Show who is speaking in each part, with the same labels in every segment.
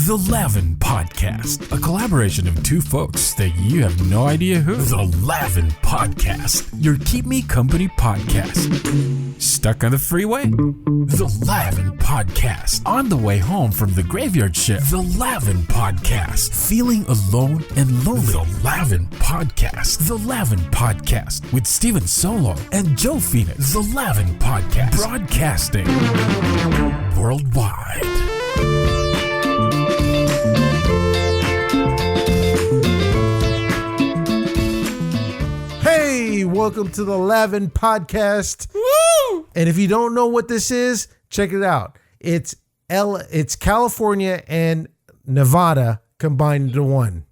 Speaker 1: The LAVN Podcast, a collaboration of two folks that you have no idea who. The LAVN Podcast, your keep me company podcast. Stuck on the freeway? The LAVN Podcast. On the way home from the graveyard shift? The LAVN Podcast. Feeling alone and lonely? The LAVN Podcast. The LAVN Podcast with stephensolo and joephoenix. The LAVN Podcast. Broadcasting worldwide.
Speaker 2: Hey, welcome to the LAVN Podcast.
Speaker 1: Woo!
Speaker 2: And if you don't know what this is, check it out. It's California and Nevada combined into one.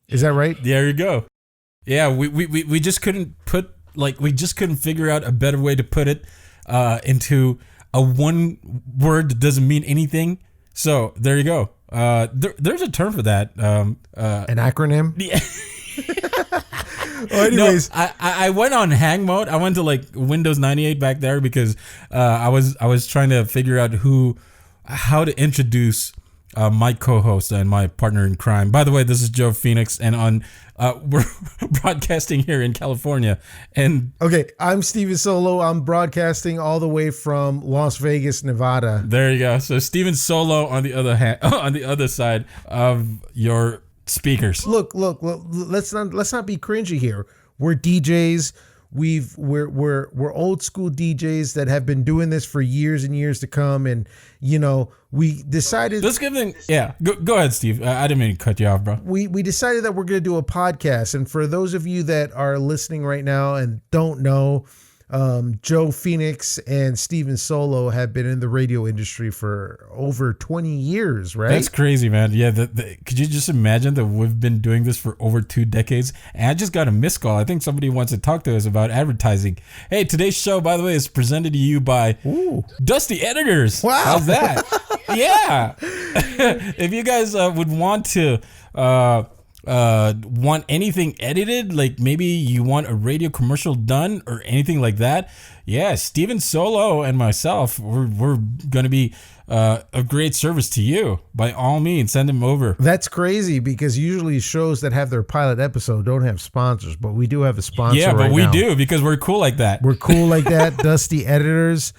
Speaker 2: Is that right?
Speaker 1: There you go. Yeah, we just couldn't figure out a better way to put it into a one word that doesn't mean anything. So there you go. There's a term for that.
Speaker 2: An acronym?
Speaker 1: Yeah.
Speaker 2: Well, anyways,
Speaker 1: no, I went on hang mode. I went to like Windows 98 back there because I was trying to figure out how to introduce my co-host and my partner in crime. By the way, this is joephoenix, and we're broadcasting here in California. And
Speaker 2: okay, I'm stephensolo. I'm broadcasting all the way from Las Vegas, Nevada.
Speaker 1: There you go. So stephensolo on the other hand, on the other side of your speakers.
Speaker 2: Look, let's not be cringy here. We're DJs. We're old school DJs that have been doing this for years and years to come, and we decided.
Speaker 1: Let's give them. Yeah, go ahead, Steve. I didn't mean to cut you off, bro.
Speaker 2: We decided that we're going to do a podcast, and for those of you that are listening right now and don't know, joephoenix and stephensolo have been in the radio industry for over 20 years, right?
Speaker 1: That's crazy, man. Yeah, could you just imagine that we've been doing this for over 2 decades? And I just got a missed call. I think somebody wants to talk to us about advertising. Hey, today's show, by the way, is presented to you by Dusty Editors.
Speaker 2: Wow.
Speaker 1: How's that? Yeah. If you guys would want to want anything edited, like maybe you want a radio commercial done or anything like that, yeah, stephensolo and myself, we're going to be a great service to you. By all means, send them over.
Speaker 2: That's crazy because usually shows that have their pilot episode don't have sponsors, but we do have a sponsor.
Speaker 1: Yeah, but
Speaker 2: right
Speaker 1: we
Speaker 2: now.
Speaker 1: do because we're cool like that.
Speaker 2: We're cool like that. Dusty Editors.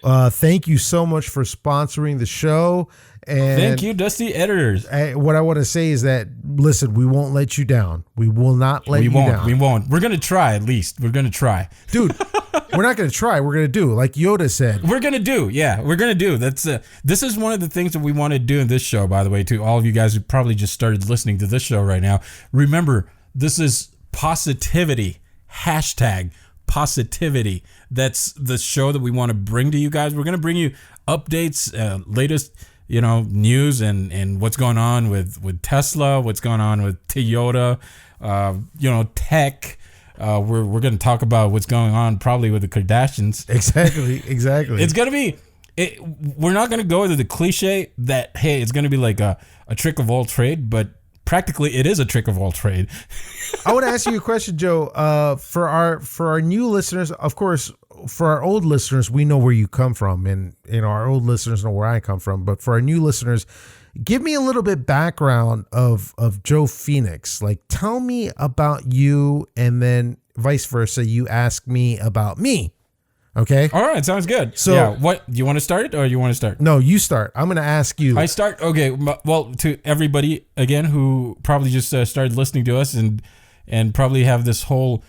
Speaker 2: Thank you so much for sponsoring the show. And
Speaker 1: thank you, Dusty Editors.
Speaker 2: What I want to say is that, listen, we won't let you down. We will not let you down.
Speaker 1: We won't. We're going to try at least. We're going to try.
Speaker 2: Dude, we're not going to try. We're going to do. Like Yoda said.
Speaker 1: We're going to do. Yeah, we're going to do. This is one of the things that we want to do in this show, by the way, to all of you guys who probably just started listening to this show right now. Remember, this is positivity. Hashtag positivity. That's the show that we want to bring to you guys. We're going to bring you updates, latest news and what's going on with Tesla, what's going on with Toyota, tech. We're going to talk about what's going on probably with the Kardashians.
Speaker 2: Exactly.
Speaker 1: It's going to be, we're not going to go to the cliche that, hey, it's going to be like a trick of all trade, but practically it is a trick of all trade.
Speaker 2: I want to ask you a question, Joe. For our new listeners, of course, for our old listeners, we know where you come from, and our old listeners know where I come from. But for our new listeners, give me a little bit background of joephoenix. Like, tell me about you, and then vice versa. You ask me about me. Okay.
Speaker 1: All right. Sounds good.
Speaker 2: So,
Speaker 1: yeah, what you want to start it, or you want to start?
Speaker 2: No, you start. I'm going to ask you.
Speaker 1: I start. Okay. Well, to everybody again who probably just started listening to us and probably have this whole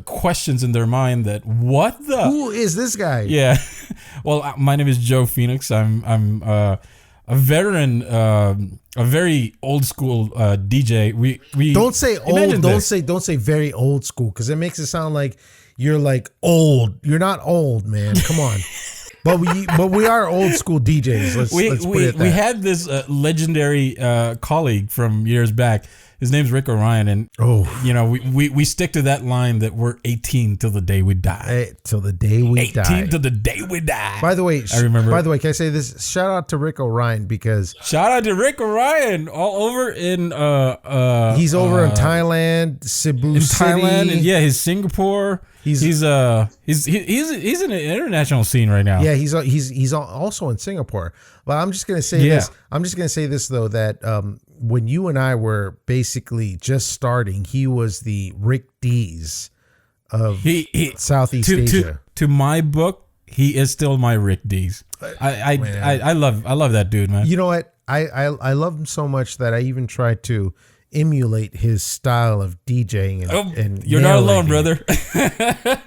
Speaker 1: questions in their mind that who
Speaker 2: is this guy?
Speaker 1: Yeah. Well, my name is joephoenix. I'm a veteran, a very old school DJ. We
Speaker 2: don't say old. Don't say very old school, because it makes it sound like you're like old. You're not old, man. Come on. But we are old school DJs. Let's put it that.
Speaker 1: We had this legendary colleague from years back. His name's Rick Orion, and we stick to that line that we're 18 till the day we die.
Speaker 2: Till the day we die.
Speaker 1: 18 till the day we die.
Speaker 2: By the way,
Speaker 1: I remember.
Speaker 2: By the way, can I say this? Shout out to Rick Orion, because
Speaker 1: shout out to Rick Orion, all over in
Speaker 2: he's over in Thailand, Cebu City.
Speaker 1: Thailand, and he's Singapore. He's in an international scene right now.
Speaker 2: Yeah, he's also in Singapore. Well, I'm just gonna say this. I'm just gonna say this though, that when you and I were basically just starting, he was the Rick Dees of Southeast Asia.
Speaker 1: To my book, he is still my Rick Dees. I love that dude, man.
Speaker 2: You know what? I love him so much that I even tried to emulate his style of DJing and
Speaker 1: you're not alone, brother.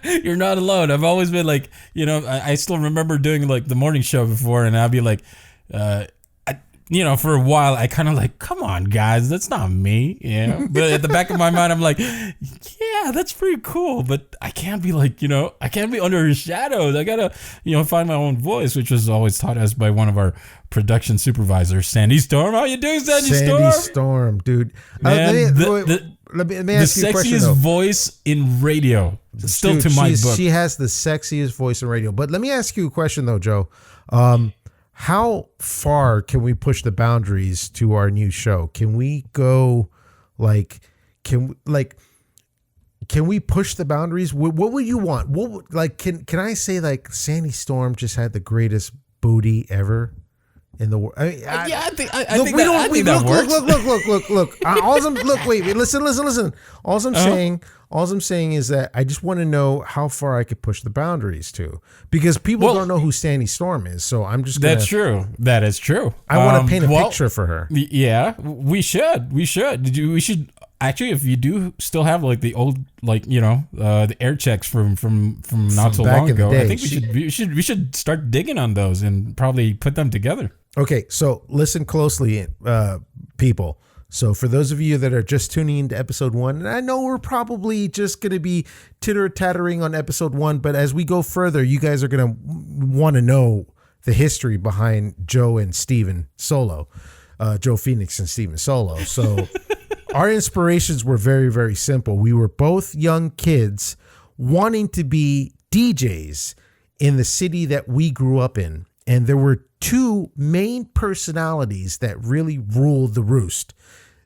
Speaker 1: You're not alone. I've always been like, I still remember doing like the morning show before, and I'd be like, for a while I kind of like, come on guys, that's not me, but at the back of my mind I'm like, yeah, that's pretty cool, but I can't be like, I can't be under his shadows. I gotta find my own voice, which was always taught us by one of our production supervisors, Sandy Storm. How you doing, Sandy
Speaker 2: Storm, dude?
Speaker 1: Man,
Speaker 2: let me ask you a question,
Speaker 1: the sexiest voice in radio, still, dude, to my book.
Speaker 2: She has the sexiest voice in radio. But let me ask you a question though, Joe. How far can we push the boundaries to our new show? Can we go can we push the boundaries? What would you want? Can I say like Sandy Storm just had the greatest booty ever in the world? I think that works. Look. Wait. Listen. All I'm saying is that I just want to know how far I could push the boundaries to, because people don't know who Sandy Storm is. So I'm just gonna,
Speaker 1: that's true. That is true.
Speaker 2: I want to paint a picture for her.
Speaker 1: Yeah, we should. We should actually, if you do still have like the old, the air checks from not so long ago, I think we should start digging on those and probably put them together.
Speaker 2: Okay, so listen closely, people. So for those of you that are just tuning into episode 1, and I know we're probably just going to be titter-tattering on episode 1, but as we go further, you guys are going to want to know the history behind Joe and Stephen Solo, Joe Phoenix and Stephen Solo. So our inspirations were very, very simple. We were both young kids wanting to be DJs in the city that we grew up in. And there were two main personalities that really ruled the roost.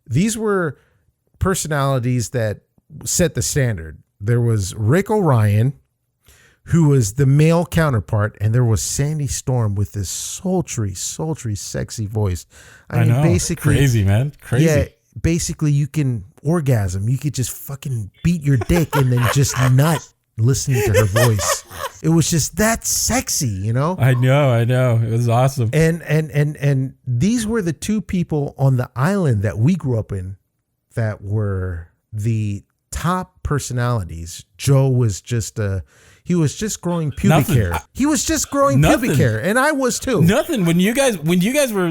Speaker 2: These were personalities that set the standard. There was Rick Orion, who was the male counterpart, and there was Sandy Storm with this sultry, sexy voice.
Speaker 1: I know. Basically, crazy, man. Crazy. Yeah,
Speaker 2: basically you can orgasm. You could just fucking beat your dick and then just nut listening to her voice. It was just that sexy,
Speaker 1: I know. It was awesome.
Speaker 2: And these were the two people on the island that we grew up in that were the top personalities. Joe was just he was just growing pubic hair. He was just growing pubic hair, and I was too.
Speaker 1: Nothing. When you guys were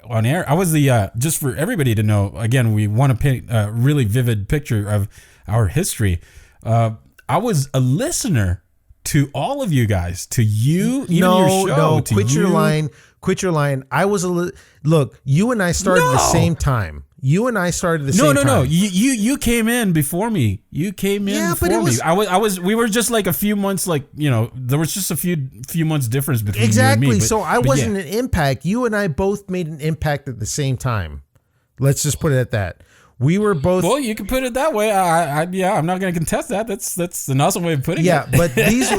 Speaker 1: on air, I was the just for everybody to know. Again, we want to paint a really vivid picture of our history. I was a listener to all of you guys, to you, even your show. No,
Speaker 2: quit your line. I was look. You and I started the same time. No. You came in before me. We were just like a few months, there was just a few months difference between you and me. So I wasn't an impact. You and I both made an impact at the same time. Let's just put it at that. We were both.
Speaker 1: Well, you can put it that way. I'm not going to contest that. That's an awesome way of putting it.
Speaker 2: Yeah, but these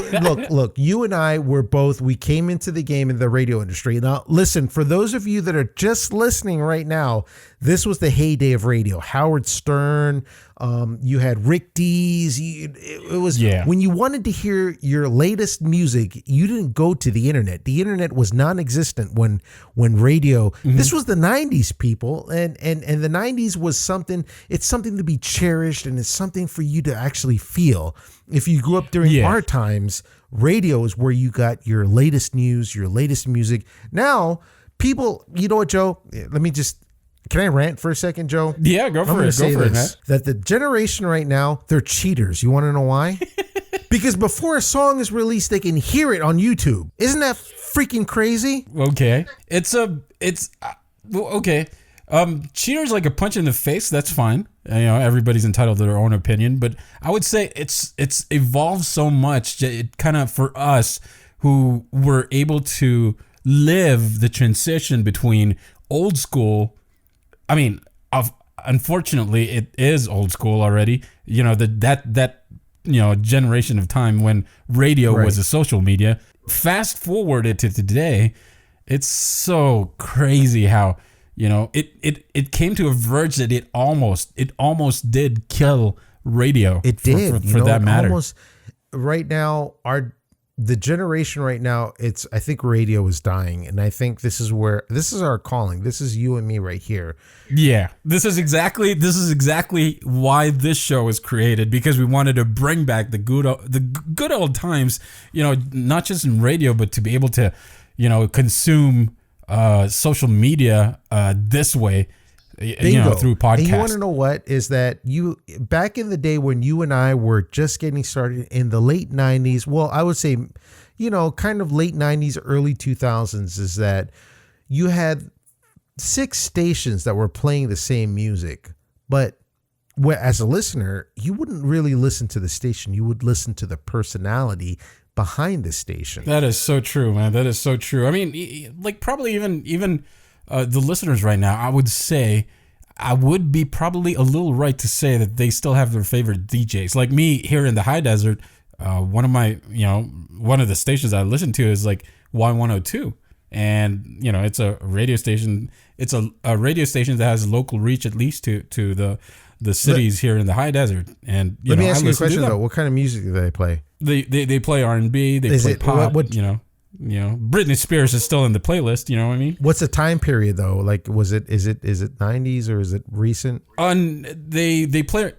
Speaker 2: look. You and I were both. We came into the game in the radio industry. Now, listen. For those of you that are just listening right now, this was the heyday of radio. Howard Stern. You had Rick Dees. It was when you wanted to hear your latest music, you didn't go to the internet. The internet was non-existent when radio. Mm-hmm. This was the 90s, people, and the 90s was something. It's something to be cherished, and it's something for you to actually feel. If you grew up during our times, radio is where you got your latest news, your latest music. Now, people, you know what, Joe? Let me just. Can I rant for a second, Joe?
Speaker 1: Yeah, go for it, man.
Speaker 2: That the generation right now, they're cheaters. You want to know why? Because before a song is released, they can hear it on YouTube. Isn't that freaking crazy?
Speaker 1: Okay. Okay. Cheaters like a punch in the face. That's fine. Everybody's entitled to their own opinion, but I would say it's evolved so much. It kind of, for us who were able to live the transition between old school. I mean, unfortunately, it is old school already. That generation of time when radio was a social media. Fast forward it to today, It's so crazy how, it came to a verge that it almost did kill radio.
Speaker 2: It did
Speaker 1: for that matter.
Speaker 2: Almost right now, the generation right now, I think radio is dying, and I think this is our calling. This is you and me right here.
Speaker 1: Yeah, this is exactly why this show was created, because we wanted to bring back the good old times. Not just in radio, but to be able to, consume social media this way. Through podcasts.
Speaker 2: And you want to know what is that? Back in the day when you and I were just getting started in the late 90s, well, I would say, kind of late 90s, early 2000s, is that you had 6 stations that were playing the same music. But as a listener, you wouldn't really listen to the station. You would listen to the personality behind the station.
Speaker 1: That is so true, man. That is so true. I mean, like probably even the listeners right now, I would say, I would be probably a little right to say that they still have their favorite DJs. Like me here in the high desert, one of the stations I listen to is like Y102. And, it's a radio station. It's a radio station that has local reach, at least to the cities here in the high desert. And,
Speaker 2: let me ask you a question though. What kind of music do they play?
Speaker 1: They play R&B, they play pop, Britney Spears is still in the playlist, you know what I mean?
Speaker 2: What's the time period though? Like, is it 90s or is it recent?
Speaker 1: They play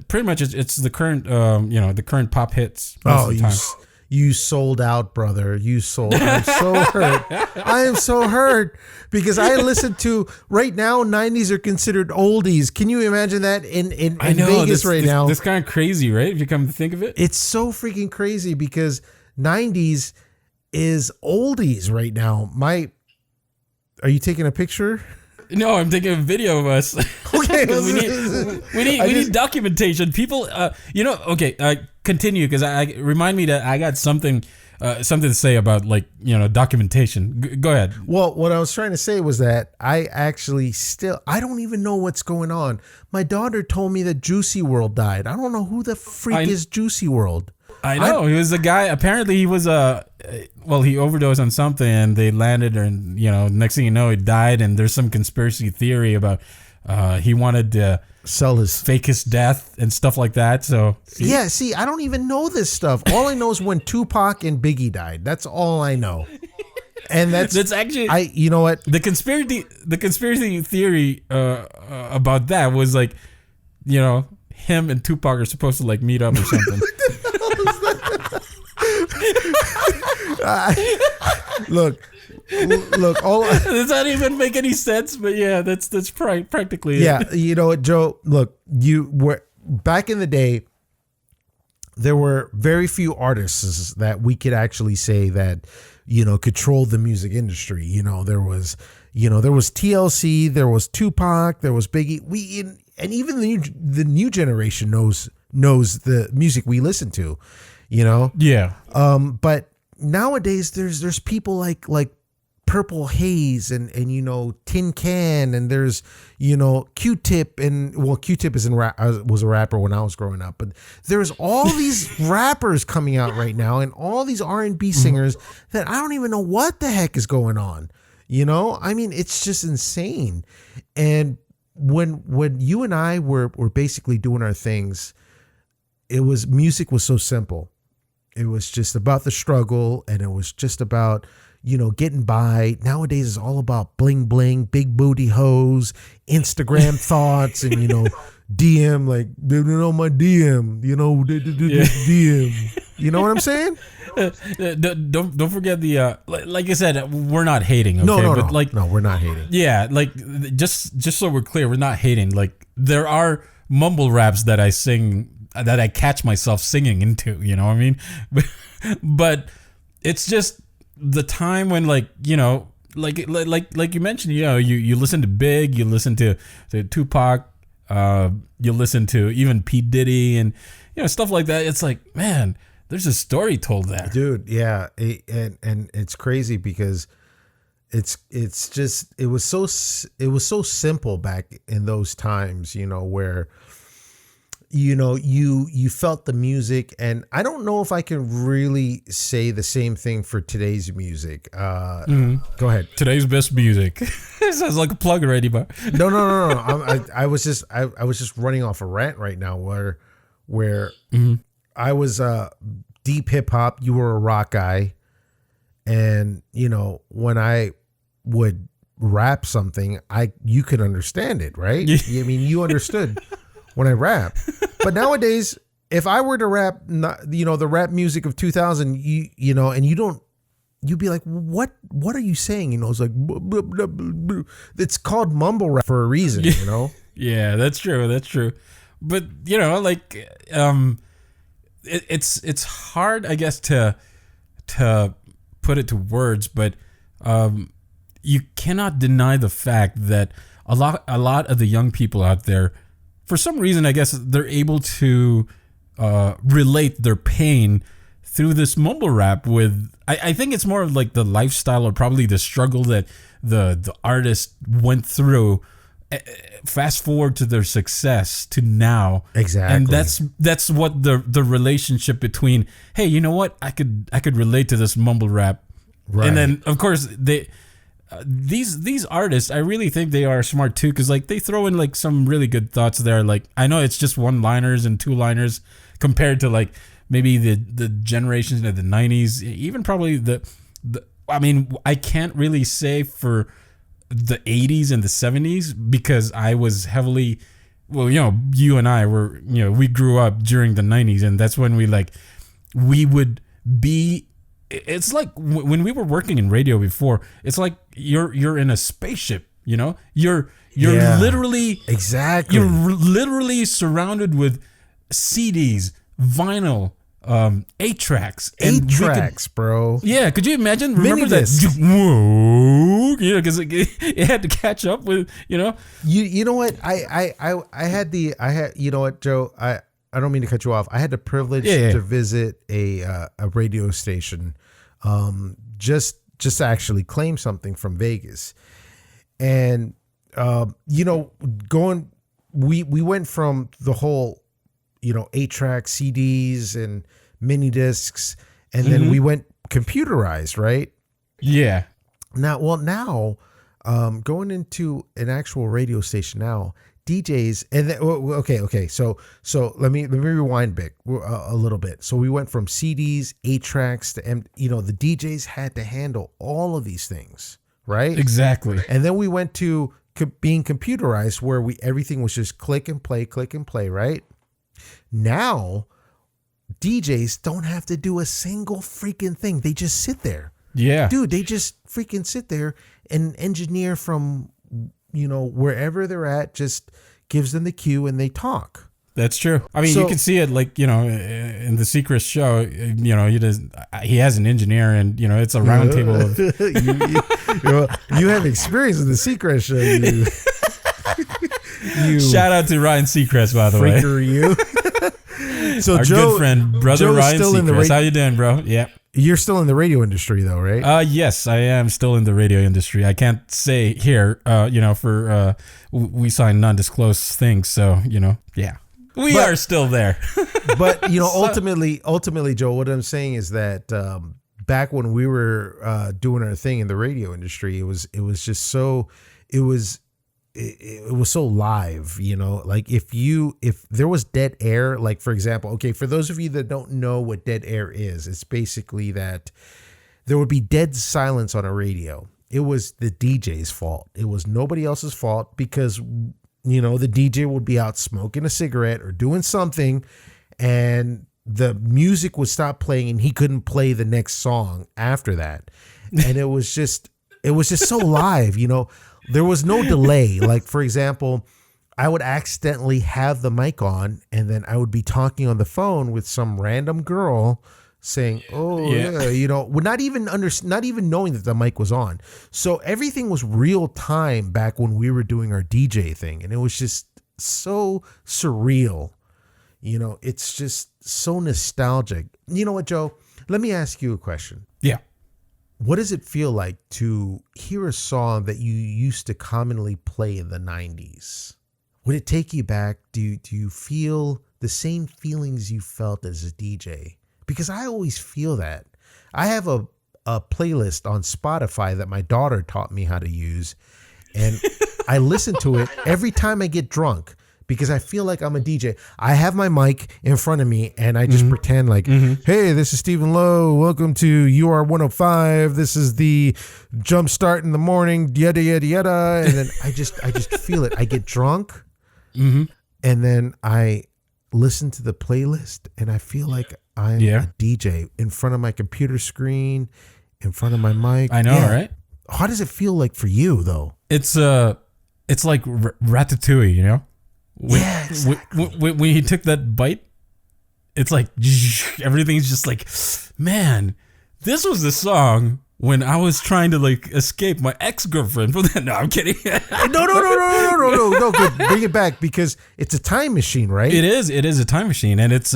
Speaker 1: pretty much it's the current the current pop hits.
Speaker 2: You sold out, brother. I'm so hurt. I am so hurt because I listen to right now. 90s are considered oldies. Can you imagine that in Vegas right now?
Speaker 1: That's kind of crazy, right? If you come to think of it,
Speaker 2: it's so freaking crazy because 90s is oldies right now. Are you taking a picture?
Speaker 1: No, I'm taking a video of us.
Speaker 2: Okay,
Speaker 1: we need documentation. People, continue because remind me that I got something to say about documentation. Go ahead.
Speaker 2: Well, what I was trying to say was that I actually I don't even know what's going on. My daughter told me that Juicy WRLD died. I don't know who the freak is Juicy WRLD.
Speaker 1: I know. He was a guy. Apparently, he was he overdosed on something, and they landed, and next thing you know, he died. And there's some conspiracy theory about he wanted to
Speaker 2: sell
Speaker 1: fake his death and stuff like that. So
Speaker 2: see, I don't even know this stuff. All I know is when Tupac and Biggie died. That's all I know. And that's actually you know what,
Speaker 1: the conspiracy theory about that was like, him and Tupac are supposed to meet up or something.
Speaker 2: Look. All
Speaker 1: does that even make any sense? But yeah, that's practically it.
Speaker 2: Yeah, you know what, Joe? Look, you were back in the day. There were very few artists that we could actually say that controlled the music industry. There was TLC, there was Tupac, there was Biggie. And even the new generation knows the music we listen to.
Speaker 1: Yeah.
Speaker 2: But nowadays there's people like Purple Haze and Tin Can, and there's Q-Tip, and Q-Tip was a rapper when I was growing up, but there's all these rappers coming out right now and all these R&B singers that I don't even know what the heck is going on. I mean, it's just insane. And when you and I were basically doing our things, music was so simple. It was just about the struggle, and it was just about getting by. Nowadays it's all about bling bling, big booty hoes, Instagram thoughts, and DM, like they don't know my DM, DM. You know what I'm saying?
Speaker 1: Don't forget the like I said, we're not hating. Okay?
Speaker 2: No, we're not hating.
Speaker 1: Yeah, just so we're clear, we're not hating. Like there are mumble raps that I sing that I catch myself singing into. You know what I mean? But it's just the time when like you mentioned, you listen to Big, you listen to Tupac, you listen to even P. Diddy and stuff like that. It's like, man, there's a story told there,
Speaker 2: dude. Yeah, and it's crazy because it was so simple back in those times, where you felt the music, and I don't know if I can really say the same thing for today's music. Go ahead.
Speaker 1: Today's best music. It sounds like a plug already, but
Speaker 2: No. I was just running off a rant right now where I was deep hip hop. You were a rock guy, and when I would rap something, you could understand it, right? I mean, you understood when I rap. But nowadays, if I were to rap, the rap music of 2000, and you'd be like, what are you saying? It's like, blah, blah, blah, blah. It's called mumble rap for a reason,
Speaker 1: Yeah, that's true. But it's hard, I guess, to put it to words, but you cannot deny the fact that a lot of the young people out there, for some reason, I guess they're able to relate their pain through this mumble rap with, I think it's more of like the lifestyle or probably the struggle that the artist went through. Fast forward to their success to now.
Speaker 2: Exactly.
Speaker 1: And that's what the relationship between, hey, you know what? I could relate to this mumble rap. Right. And then of course these artists, I really think they are smart too, because like they throw in like some really good thoughts there. Like I know it's just one-liners and two-liners compared to like maybe the generations of the 90s, even probably the I mean, I can't really say for the 80s and the 70s because I was heavily, you and I were, we grew up during the 90s, and that's when we would be. It's like when we were working in radio before, it's like you're in a spaceship, you're literally
Speaker 2: exactly,
Speaker 1: you're literally surrounded with CDs, vinyl, 8-tracks,
Speaker 2: bro.
Speaker 1: Yeah, could you imagine? Remember that? Whoa, because it had to catch up with, You
Speaker 2: know what? I had you know what, Joe? I don't mean to cut you off. I had the privilege to visit a radio station, just to actually claim something from Vegas, and we went from the whole 8-track CDs and mini discs, and then we went computerized, right?
Speaker 1: Yeah.
Speaker 2: Now going into an actual radio station now, DJs, and then, okay. So let me rewind a little bit. So we went from CDs, 8-tracks, to the DJs had to handle all of these things, right?
Speaker 1: Exactly.
Speaker 2: And then we went to being computerized, where everything was just click and play, right? Now, DJs don't have to do a single freaking thing. They just sit there.
Speaker 1: Yeah.
Speaker 2: Dude, they just freaking sit there, and engineer from, wherever they're at just gives them the cue and they talk.
Speaker 1: That's true. I mean, you can see it like, in the Seacrest show, he has an engineer, and, it's a round table of...
Speaker 2: you have experience in the Seacrest show. You
Speaker 1: shout out to Ryan Seacrest, by the way.
Speaker 2: You. So
Speaker 1: our
Speaker 2: Joe,
Speaker 1: good friend, brother
Speaker 2: Joe's
Speaker 1: Ryan
Speaker 2: still
Speaker 1: Seacrest. How you doing, bro? Yeah.
Speaker 2: You're still in the radio industry, though, right?
Speaker 1: Yes, I am still in the radio industry. I can't say here, for we signed non-disclosed things, so yeah, we are still there.
Speaker 2: But ultimately, Joe, what I'm saying is that back when we were doing our thing in the radio industry, it was just so it was so live, like if there was dead air, like for example, okay, for those of you that don't know what dead air is, it's basically that there would be dead silence on a radio. It was the DJ's fault. It was nobody else's fault, because the DJ would be out smoking a cigarette or doing something, and the music would stop playing and he couldn't play the next song after that. And it was just so live, There was no delay. Like, for example, I would accidentally have the mic on, and then I would be talking on the phone with some random girl saying, not even knowing that the mic was on. So everything was real time back when we were doing our DJ thing, and it was just so surreal. It's just so nostalgic. You know what, Joe? Let me ask you a question.
Speaker 1: Yeah.
Speaker 2: What does it feel like to hear a song that you used to commonly play in the 90s? Would it take you back? Do you feel the same feelings you felt as a DJ? Because I always feel that. I have a playlist on Spotify that my daughter taught me how to use, and I listen to it every time I get drunk because I feel like I'm a DJ. I have my mic in front of me and I just pretend like, hey, this is Stephen Lowe. Welcome to UR 105. This is the jump start in the morning, yada, yada, yada. And then I just feel it. I get drunk and then I listen to the playlist and I feel like I'm a DJ in front of my computer screen, in front of my mic.
Speaker 1: I know, right?
Speaker 2: How does it feel like for you though?
Speaker 1: It's like Ratatouille, you know? When he took that bite, it's like everything's just like, man, this was the song when I was trying to like escape my ex-girlfriend from that. No, I'm kidding.
Speaker 2: No, good. Bring it back because it's a time machine, right?
Speaker 1: It is a time machine, and it's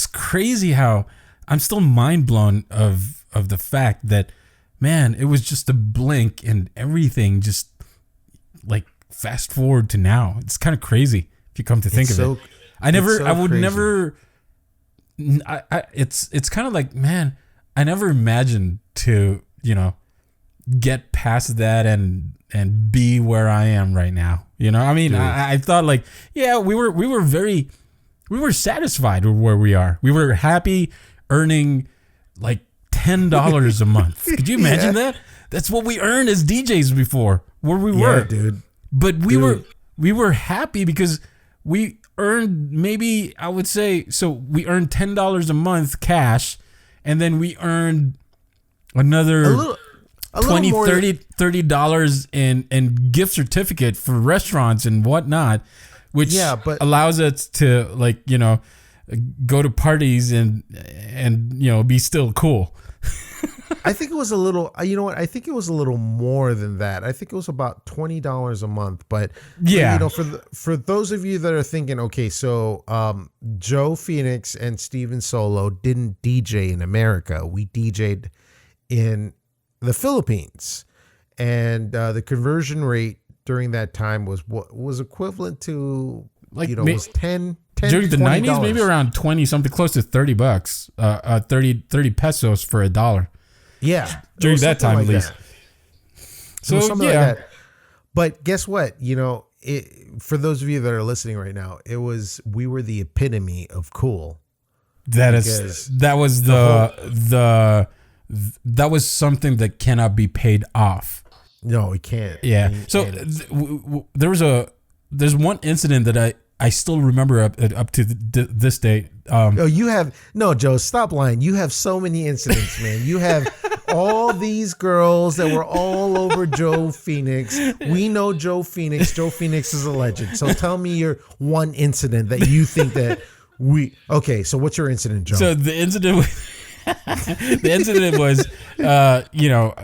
Speaker 1: crazy how I'm still mind blown of the fact that, man, it was just a blink and everything just like fast forward to now. It's kind of crazy if you come to think of it. It's kind of like, man, I never imagined to, you know, get past that and be where I am right now. You know, I mean, I thought like, yeah, we were satisfied with where we are. We were happy earning like $10 a month. Could you imagine that? That's what we earned as DJs before, where we were,
Speaker 2: dude.
Speaker 1: But we were happy because we earned, maybe I would say, so we earned $10 a month cash, and then we earned another $30 in gift certificate for restaurants and whatnot, which allows us to, like, you know, go to parties and you know, be still cool.
Speaker 2: I think it was a little, you know what? I think it was a little more than that. I think it was about $20 a month. But you know, for those of you that are thinking, okay, so Joe Phoenix and stephensolo didn't DJ in America. We DJ'd in the Philippines, and the conversion rate during that time was what was equivalent to, like, you know, it was 10
Speaker 1: during the $90s, $90s, maybe around 20 something, close to $30, 30 pesos for $1.
Speaker 2: Yeah,
Speaker 1: during that time, like, at least.
Speaker 2: So something like that. But guess what? You know, for those of you that are listening right now, we were the epitome of cool.
Speaker 1: That was something that cannot be paid off.
Speaker 2: No, it can't.
Speaker 1: Yeah. So there's one incident that I still remember up to this day.
Speaker 2: Joe, stop lying. You have so many incidents, man. You have all these girls that were all over Joe Phoenix. We know Joe Phoenix. Joe Phoenix is a legend. So tell me your one incident that you think that okay, so what's your incident, Joe?
Speaker 1: So the incident was, you know,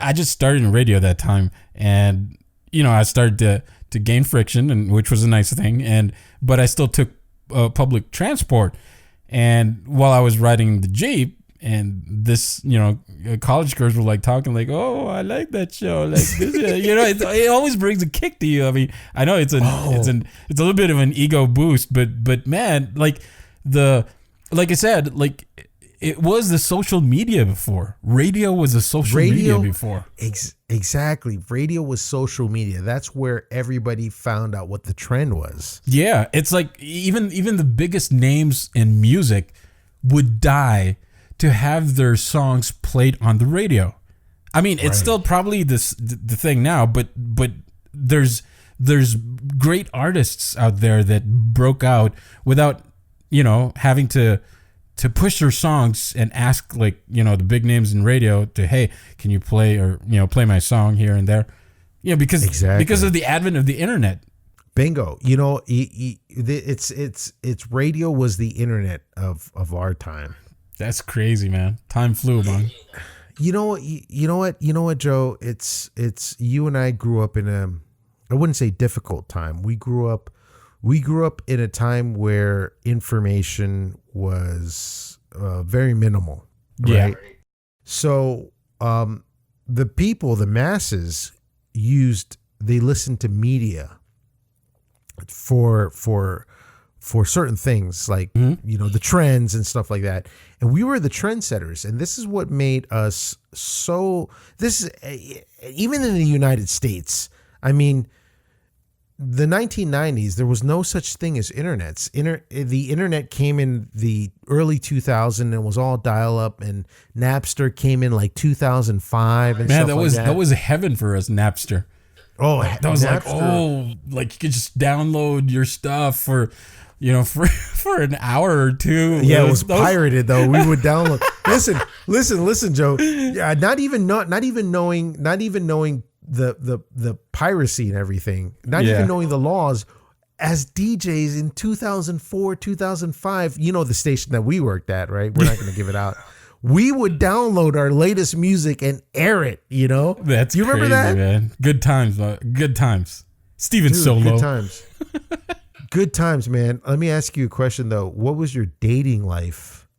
Speaker 1: I just started in radio that time, and, you know, I started to gain friction, and which was a nice thing, but I still took public transport, and while I was riding the Jeep, and this, you know, college girls were like talking like, oh, I like that show, like this, you know, it always brings a kick to you. I mean, I know it's a little bit of an ego boost, but man, like I said, like, it was the social media before. Radio was a social media before.
Speaker 2: Exactly. Radio was social media. That's where everybody found out what the trend was.
Speaker 1: Yeah. It's like even the biggest names in music would die to have their songs played on the radio. I mean, it's still probably the thing now, but there's great artists out there that broke out without, you know, having to push their songs and ask, like, you know, the big names in radio to, hey, can you play, or, you know, play my song here and there, you know, because of the advent of the internet.
Speaker 2: Bingo. You know, it's radio was the internet of our time.
Speaker 1: That's crazy, man. Time flew, man.
Speaker 2: You know what, Joe? It's you and I grew up in I wouldn't say difficult time. We grew up in a time where information was very minimal, right? Yeah. So the masses they listened to media for for certain things, like the trends and stuff like that. And we were the trendsetters, and this is what made us so. This is even in the United States. I mean, the 1990s, there was no such thing as internets. The internet came in the early 2000s and was all dial up, and Napster came in like 2005 and
Speaker 1: man,
Speaker 2: stuff
Speaker 1: that was heaven for us, Napster.
Speaker 2: Oh,
Speaker 1: that was
Speaker 2: Napster.
Speaker 1: like you could just download your stuff for an hour or two.
Speaker 2: Yeah, it was pirated though. We would download. Listen, Joe. Yeah, not even knowing the piracy and everything. Not even knowing the laws. As DJs in 2004, 2005, the station that we worked at, right? We're not going to give it out. We would download our latest music and air it.
Speaker 1: That's
Speaker 2: you remember
Speaker 1: crazy,
Speaker 2: that?
Speaker 1: Man. Good times. Good times. Stephensolo.
Speaker 2: Good times. Good times, man. Let me ask you a question though. What was your dating life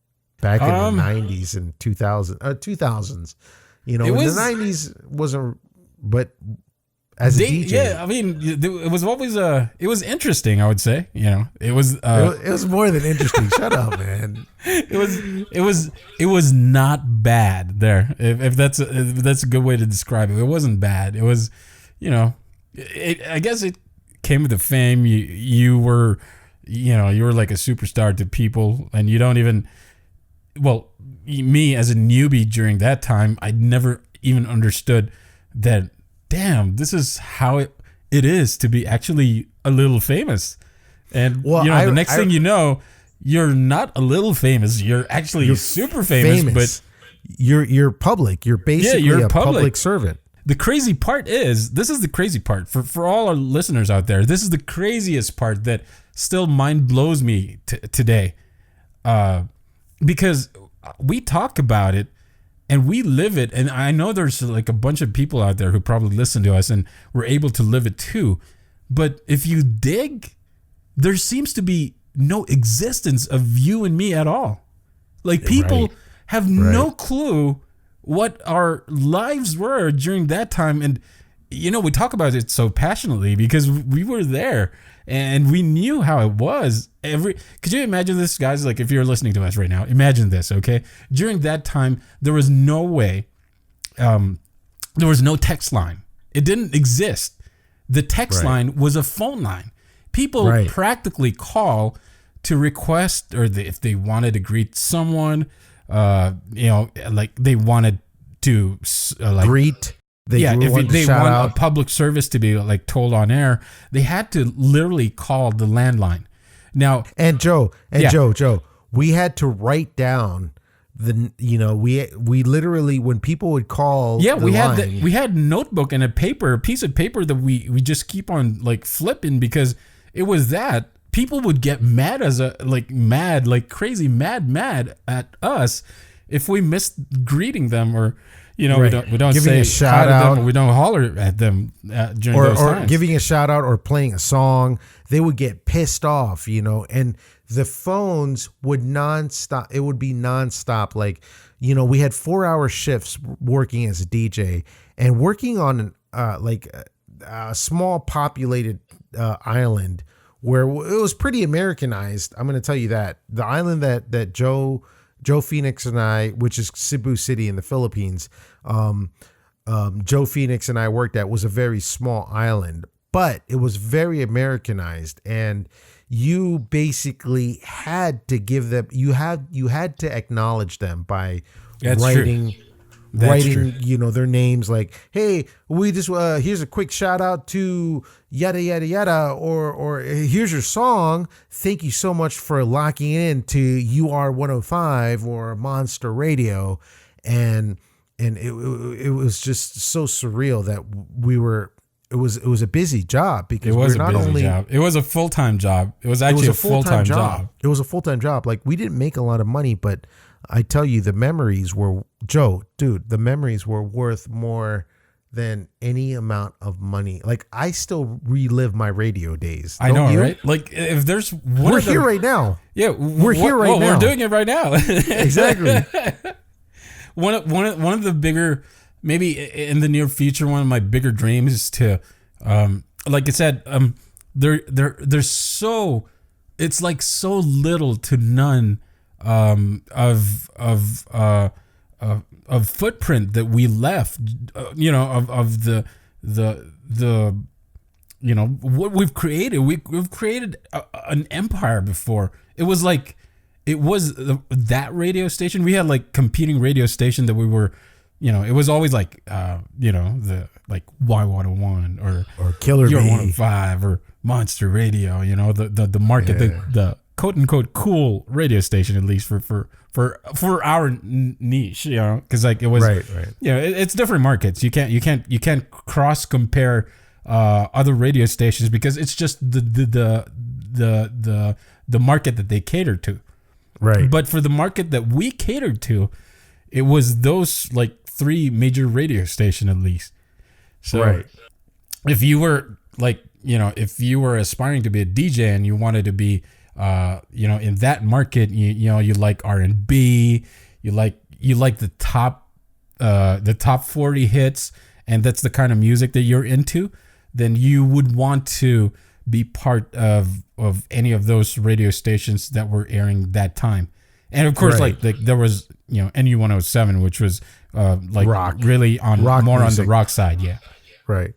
Speaker 2: back in the 90s and 2000s? In the 90s wasn't, but as a DJ,
Speaker 1: yeah, I mean, it was always it was interesting. I would say, it was.
Speaker 2: It was more than interesting. Shut up, man.
Speaker 1: It was not bad. There, if that's a good way to describe it. It wasn't bad. It was, I guess it came with the fame. You were like a superstar to people, and you don't even. Well, me as a newbie during that time, I never even understood that. Damn, this is how it is to be actually a little famous. And the next thing you know, you're not a little famous. You're actually super famous. But
Speaker 2: you're public. You're basically a public servant.
Speaker 1: The crazy part is, this is the crazy part for all our listeners out there. This is the craziest part that still mind blows me today, because we talk about it. And we live it, and I know there's like a bunch of people out there who probably listen to us and were able to live it too. But if you dig, there seems to be no existence of you and me at all. Like people have no clue what our lives were during that time. And, we talk about it so passionately because we were there and we knew how it was. Could you imagine this, guys? Like if you're listening to us right now, imagine this, okay? During that time, there was no way, there was no text line. It didn't exist. The text line was a phone line. People practically call to request, or if they wanted to greet someone, like they wanted to
Speaker 2: greet.
Speaker 1: If they want a public service to be like told on air, they had to literally call the landline. Now,
Speaker 2: Joe, we had to write down we literally, when people would call,
Speaker 1: we had notebook and a piece of paper that we just keep on like flipping, because it was that people would get mad crazy mad at us if we missed greeting them, or we don't
Speaker 2: giving
Speaker 1: say
Speaker 2: a shout out,
Speaker 1: or we don't holler at them during those times.
Speaker 2: Or giving a shout out or playing a song. They would get pissed off, and the phones would nonstop. It would be nonstop. Like, we had 4-hour shifts working as a DJ and working on a small populated island where it was pretty Americanized. I'm going to tell you that the island that Joe Phoenix and I, which is Cebu City in the Philippines, Joe Phoenix and I worked at, was a very small island, but it was very Americanized, and you basically had to give them, you had to acknowledge them by writing, their names, like, hey, we just here's a quick shout out to yada yada yada, or here's your song. Thank you so much for locking in to UR 105 or Monster Radio, and it was just so surreal that we were. It was a busy job because
Speaker 1: it was a busy job. It was a full-time job. It was actually a full-time job.
Speaker 2: It was a full-time job. Like, we didn't make a lot of money, but I tell you, the memories were, Joe, dude, the memories were worth more than any amount of money. Like, I still relive my radio days.
Speaker 1: I know, right? Like, if there's one,
Speaker 2: we're here right now.
Speaker 1: Yeah,
Speaker 2: we're here right now.
Speaker 1: We're doing it right now.
Speaker 2: Exactly.
Speaker 1: One of the bigger, maybe in the near future, one of my bigger dreams is to, like I said, they're so it's like so little to none of footprint that we left, of the what we've created. We've created an empire before. It was that radio station. We had like competing radio station that we were, it was always like, the like Y101 or
Speaker 2: Killer
Speaker 1: Your
Speaker 2: Bee
Speaker 1: 105 or Monster Radio, the market, the quote unquote cool radio station, at least for our niche, because like it was
Speaker 2: right.
Speaker 1: It's different markets. You can't cross compare other radio stations because it's just the market that they cater to.
Speaker 2: Right.
Speaker 1: But for the market that we catered to, it was those like 3 major radio station at least. So
Speaker 2: right.
Speaker 1: If you were if you were aspiring to be a DJ and you wanted to be in that market, you like R&B, you like the top 40 hits, and that's the kind of music that you're into, then you would want to be part of any of those radio stations that were airing that time. And of course,
Speaker 2: right.
Speaker 1: like there was, NU 107, which was
Speaker 2: rock,
Speaker 1: really on
Speaker 2: rock
Speaker 1: more
Speaker 2: music.
Speaker 1: On the rock side. Yeah.
Speaker 2: Right.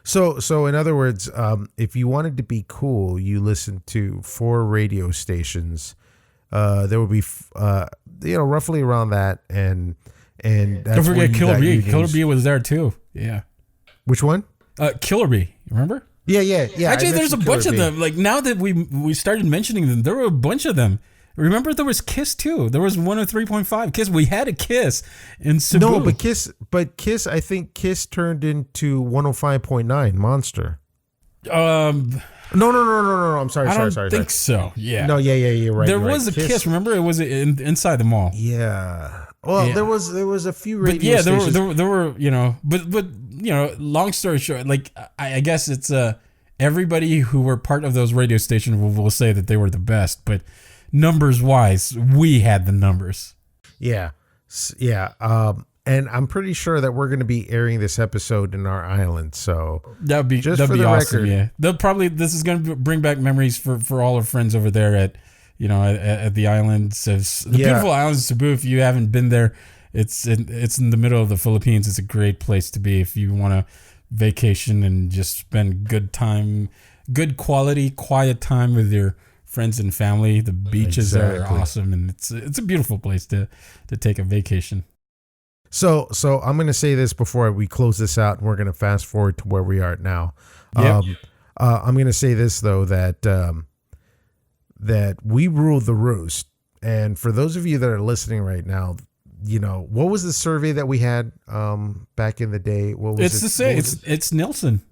Speaker 2: So in other words, if you wanted to be cool, you listened to 4 radio stations. There would be, roughly around that, and that's
Speaker 1: don't forget Killer Bee.
Speaker 2: Unions.
Speaker 1: Killer Bee was there too. Yeah.
Speaker 2: Which one?
Speaker 1: Killer Bee. Remember?
Speaker 2: Yeah.
Speaker 1: Actually, there's a bunch of them. Like now that we started mentioning them, there were a bunch of them. Remember, there was Kiss too. There was 103.5 Kiss. We had a Kiss in Cebu.
Speaker 2: No, but Kiss. I think Kiss turned into 105.9 Monster. No. I'm sorry.
Speaker 1: I don't think so. Yeah.
Speaker 2: No. Yeah. You're right.
Speaker 1: There was a Kiss. Remember, it was inside the mall.
Speaker 2: Yeah. Well, there was a few radio
Speaker 1: but yeah,
Speaker 2: stations.
Speaker 1: there were but long story short, like I guess it's everybody who were part of those radio stations will say that they were the best, but numbers wise, we had the numbers.
Speaker 2: Yeah. And I'm pretty sure that we're going to be airing this episode in our island. So
Speaker 1: that'd be awesome. Record. Yeah, this is going to bring back memories for all our friends over there at the islands. Beautiful islands of Cebu. If you haven't been there, it's in the middle of the Philippines. It's a great place to be if you want to vacation and just spend good quality, quiet time with your friends and family. The beaches there are awesome, and it's a beautiful place to take a vacation.
Speaker 2: So I'm going to say this before we close this out, and we're going to fast forward to where we are now.
Speaker 1: Yep.
Speaker 2: I'm going to say this though, that we rule the roost. And for those of you that are listening right now, what was the survey that we had back in the day? What was
Speaker 1: it's the same. It's Nielsen.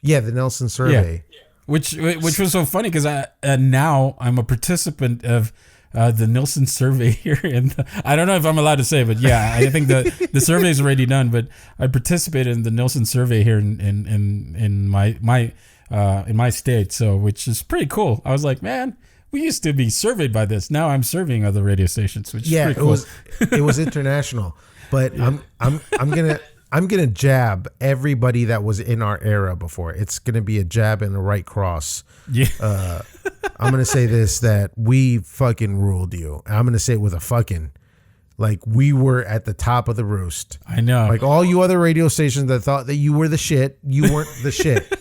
Speaker 2: Yeah, the Nielsen survey.
Speaker 1: Yeah. Which was so funny because now I'm a participant of the Nielsen survey here, and I don't know if I'm allowed to say, but yeah, I think the survey is already done. But I participated in the Nielsen survey here in my state, so which is pretty cool. I was like, man, we used to be surveyed by this. Now I'm surveying other radio stations, which is pretty cool.
Speaker 2: It was international, but yeah. I'm gonna jab everybody that was in our era before. It's gonna be a jab and a right cross.
Speaker 1: Yeah.
Speaker 2: I'm gonna say this, that we fucking ruled you. I'm gonna say it with a fucking, like, we were at the top of the roost.
Speaker 1: I know.
Speaker 2: Like all you other radio stations that thought that you were the shit, you weren't the shit.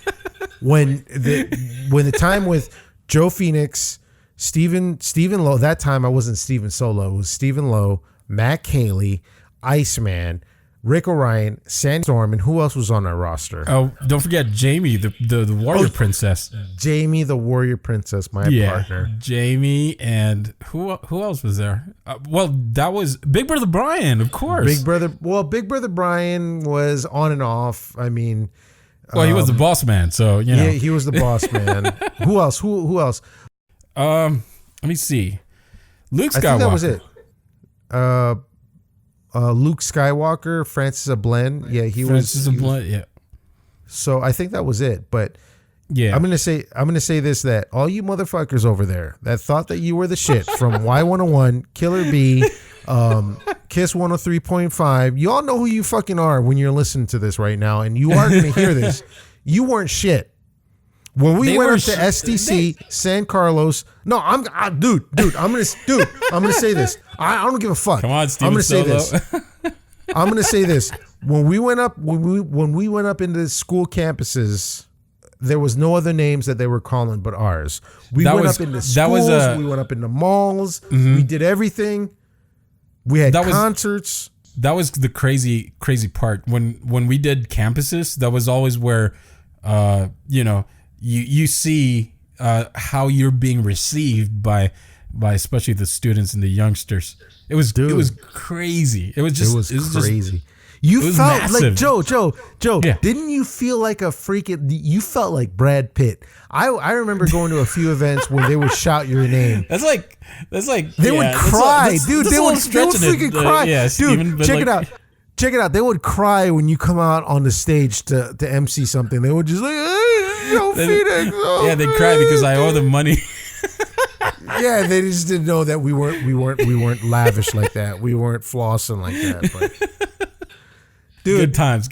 Speaker 2: When the time with Joe Phoenix, Stephen Lowe, that time I wasn't Stephensolo, it was Stephen Lowe, Matt Cayley, Iceman, Rick Orion, Sandstorm, and who else was on our roster?
Speaker 1: Oh, don't forget Jamie, the Warrior Princess.
Speaker 2: Jamie, the Warrior Princess, my partner.
Speaker 1: Jamie, and who else was there? Well, that was Big Brother Brian, of course.
Speaker 2: Big Brother Brian was on and off. I mean,
Speaker 1: well, he was the boss man, so
Speaker 2: Yeah, he was the boss man. Who else? Who else?
Speaker 1: Let me see. Luke Skywalker.
Speaker 2: I think that was it. Luke Skywalker, Francis Ablen. Yeah,
Speaker 1: Francis Ablen. Yeah.
Speaker 2: So I think that was it. But
Speaker 1: yeah,
Speaker 2: I'm gonna say this, that all you motherfuckers over there that thought that you were the shit from Y101, Killer Bee, Kiss 103.5, you all know who you fucking are when you're listening to this right now, and you are gonna hear this. You weren't shit. When we went up to SDC, San Carlos, no, dude, I'm gonna say this. I don't give a fuck.
Speaker 1: Come on, Steven Solo.
Speaker 2: I'm gonna say this. When we went up into school campuses, there was no other names that they were calling but ours. We went up into schools. We went up into malls. We did everything. We had concerts.
Speaker 1: That was the crazy part. When we did campuses, that was always where, you see how you're being received by especially the students and the youngsters. It was crazy. It was
Speaker 2: crazy. You felt
Speaker 1: massive.
Speaker 2: like Joe.
Speaker 1: Yeah.
Speaker 2: Didn't you feel like you felt like Brad Pitt? I remember going to a few events where they would shout your name.
Speaker 1: That's like
Speaker 2: they would cry, dude. They would freaking cry, dude. Steven, check it out. Check it out. They would cry when you come out on the stage to MC something. They would just like, hey, Phoenix. Oh,
Speaker 1: yeah, they'd cry because I owe them money.
Speaker 2: Yeah, they just didn't know that we weren't lavish like that. We weren't flossing like that. But, dude,
Speaker 1: good times.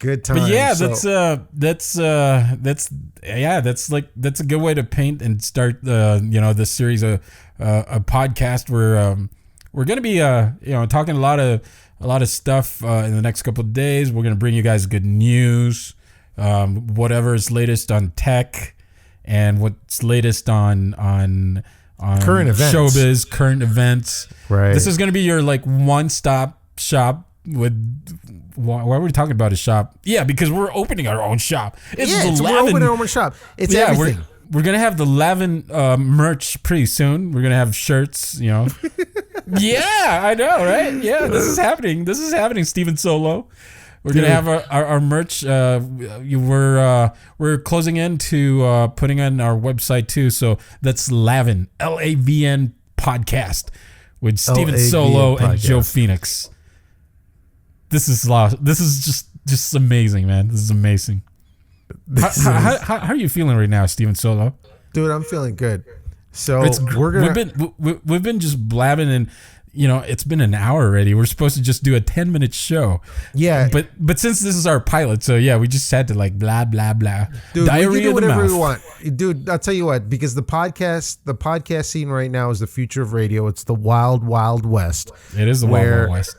Speaker 1: But yeah, that's a good way to paint and start this series of a podcast where we're gonna be talking a lot of stuff in the next couple of days. We're gonna bring you guys good news, whatever is latest on tech and what's latest on
Speaker 2: current events,
Speaker 1: showbiz, current events.
Speaker 2: Right.
Speaker 1: This is gonna be your one-stop shop with. Why are we talking about a shop? Yeah, because we're opening our own shop.
Speaker 2: We're opening our own shop. It's everything.
Speaker 1: We're gonna have the LAVN merch pretty soon. We're gonna have shirts. Yeah, I know, right? Yeah, this is happening. Steven Solo. We're gonna have our merch. We're closing into putting on our website too. So that's LAVN LAVN Podcast with Steven Solo and Joe Phoenix. This is just amazing, man. This is amazing. How are you feeling right now, Steven Solo?
Speaker 2: Dude, I'm feeling good. So
Speaker 1: we've been just blabbing, and it's been an hour already. We're supposed to just do a 10-minute show.
Speaker 2: Yeah,
Speaker 1: but since this is our pilot, so yeah, we just had to blah blah blah.
Speaker 2: Dude, we can do whatever we want. Dude, I'll tell you what, because the podcast scene right now is the future of radio. It's the wild, wild west.
Speaker 1: It is the wild, wild west.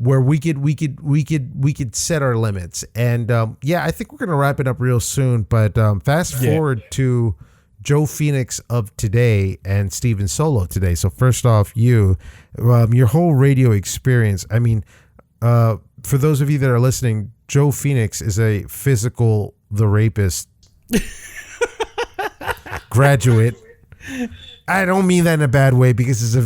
Speaker 2: Where we could set our limits, and I think we're gonna wrap it up real soon. But fast forward to Joe Phoenix of today and Steven Solo today. So first off, your whole radio experience. I mean, for those of you that are listening, Joe Phoenix is a physical the rapist graduate. I don't mean that in a bad way because it's a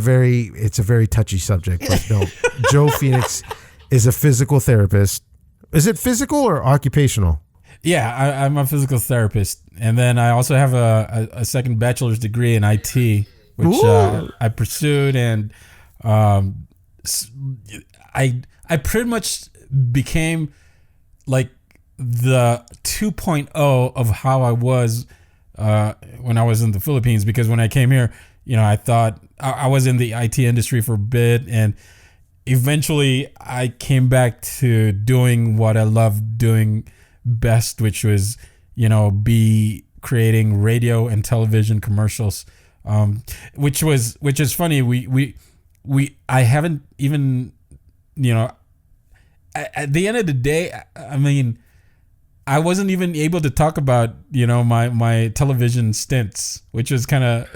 Speaker 2: very touchy subject. But no, Joe Phoenix is a physical therapist. Is it physical or occupational?
Speaker 1: Yeah, I'm a physical therapist, and then I also have a second bachelor's degree in IT, which I pursued, and I pretty much became like the 2.0 of how I was. When I was in the Philippines, because when I came here, I thought I was in the IT industry for a bit, and eventually I came back to doing what I loved doing best, which was, be creating radio and television commercials, which is funny. I haven't even, at the end of the day, I mean, I wasn't even able to talk about, my television stints, which was kind of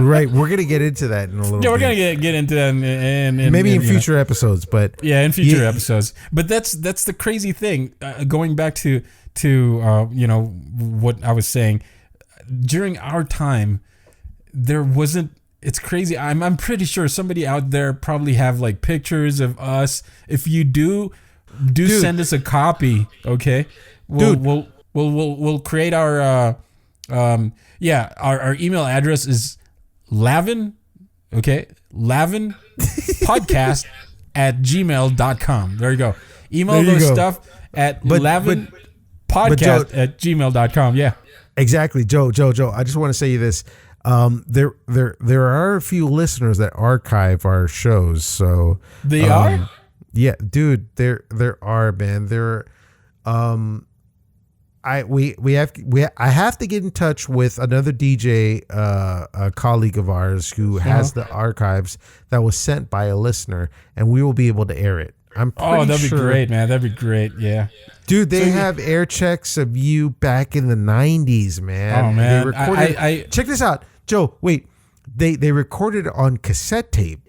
Speaker 2: right. We're gonna get into that in a little.
Speaker 1: Yeah, we're gonna get into that, and
Speaker 2: maybe in future episodes. But
Speaker 1: in future episodes. But that's the crazy thing. Going back to what I was saying, during our time, there wasn't. It's crazy. I'm pretty sure somebody out there probably have pictures of us. If you do send us a copy, okay? We'll create our our email address is LAVN, okay? LAVN Podcast @gmail.com. There you go. Email those stuff at LAVN Podcast @gmail.com. Yeah.
Speaker 2: Exactly. Joe, I just want to say this. There are a few listeners that archive our shows, so
Speaker 1: they are.
Speaker 2: Yeah, dude, there are, man. I have to get in touch with another DJ, a colleague of ours who has the archives that was sent by a listener, and we will be able to air it. I'm pretty
Speaker 1: that'd
Speaker 2: sure.
Speaker 1: be great, man. That'd be great. Yeah,
Speaker 2: dude, they have air checks of you back in the 90s, man.
Speaker 1: Oh man,
Speaker 2: they recorded. Check this out, Joe. Wait, they recorded it on cassette tape,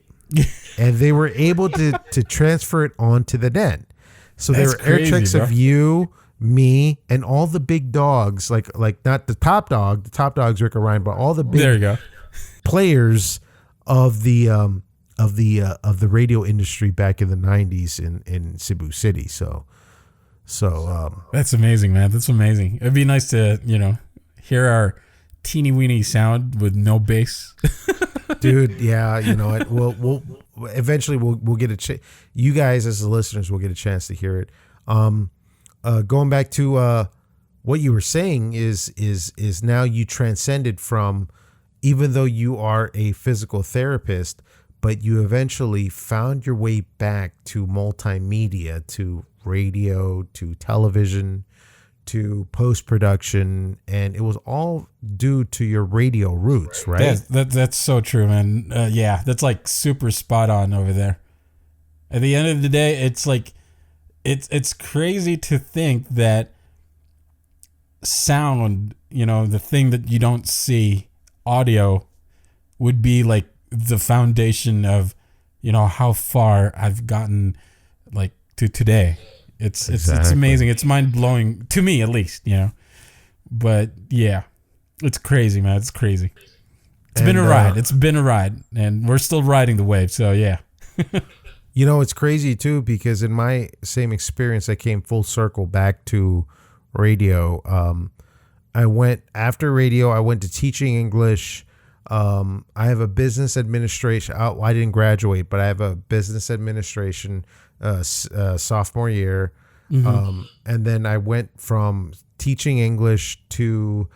Speaker 2: and they were able to transfer it onto the net. So there were air checks of you, me, and all the big dogs, like not the top dog. The top dog's Rick Orion, but all the big players of the radio industry back in the 90s in Cebu City. So
Speaker 1: that's amazing, man. That's amazing. It'd be nice to hear our teeny weeny sound with no bass.
Speaker 2: Dude, yeah, you know it. We'll eventually we'll get you guys as the listeners will get a chance to hear it. Going back to what you were saying is now you transcended from, even though you are a physical therapist, but you eventually found your way back to multimedia, to radio, to television, to post-production, and it was all due to your radio roots, right?
Speaker 1: That's so true, man. Yeah, that's like super spot on over there. At the end of the day, it's like it's crazy to think that sound, the thing that you don't see, audio, would be like the foundation of how far I've gotten, like, to today. It's amazing. It's mind blowing to me, at least, but yeah, it's crazy, man. It's crazy. It's been a ride. It's been a ride, and we're still riding the wave. So yeah.
Speaker 2: It's crazy too, because in my same experience, I came full circle back to radio. I went to teaching English. I have a business administration. I didn't graduate, but I have a business administration sophomore year. Mm-hmm. And then I went from teaching English to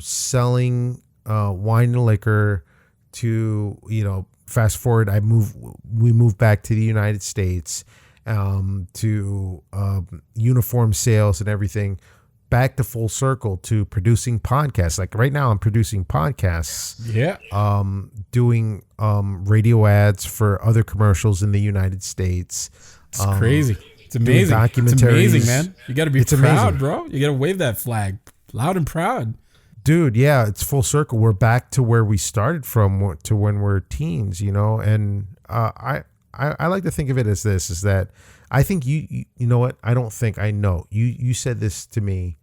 Speaker 2: selling wine and liquor to, fast forward, we moved back to the United States to uniform sales and everything. Back to full circle to producing podcasts. Like right now I'm producing podcasts.
Speaker 1: Yeah.
Speaker 2: Doing radio ads for other commercials in the United States.
Speaker 1: It's crazy. It's amazing.
Speaker 2: Documentaries.
Speaker 1: It's amazing, man. You got to be proud,
Speaker 2: amazing,
Speaker 1: bro. You got to wave that flag loud and proud.
Speaker 2: Dude, yeah, it's full circle. We're back to where we started from, to when we're teens, and I like to think of it as this, is that I think you know what? I don't think I know. You said this to me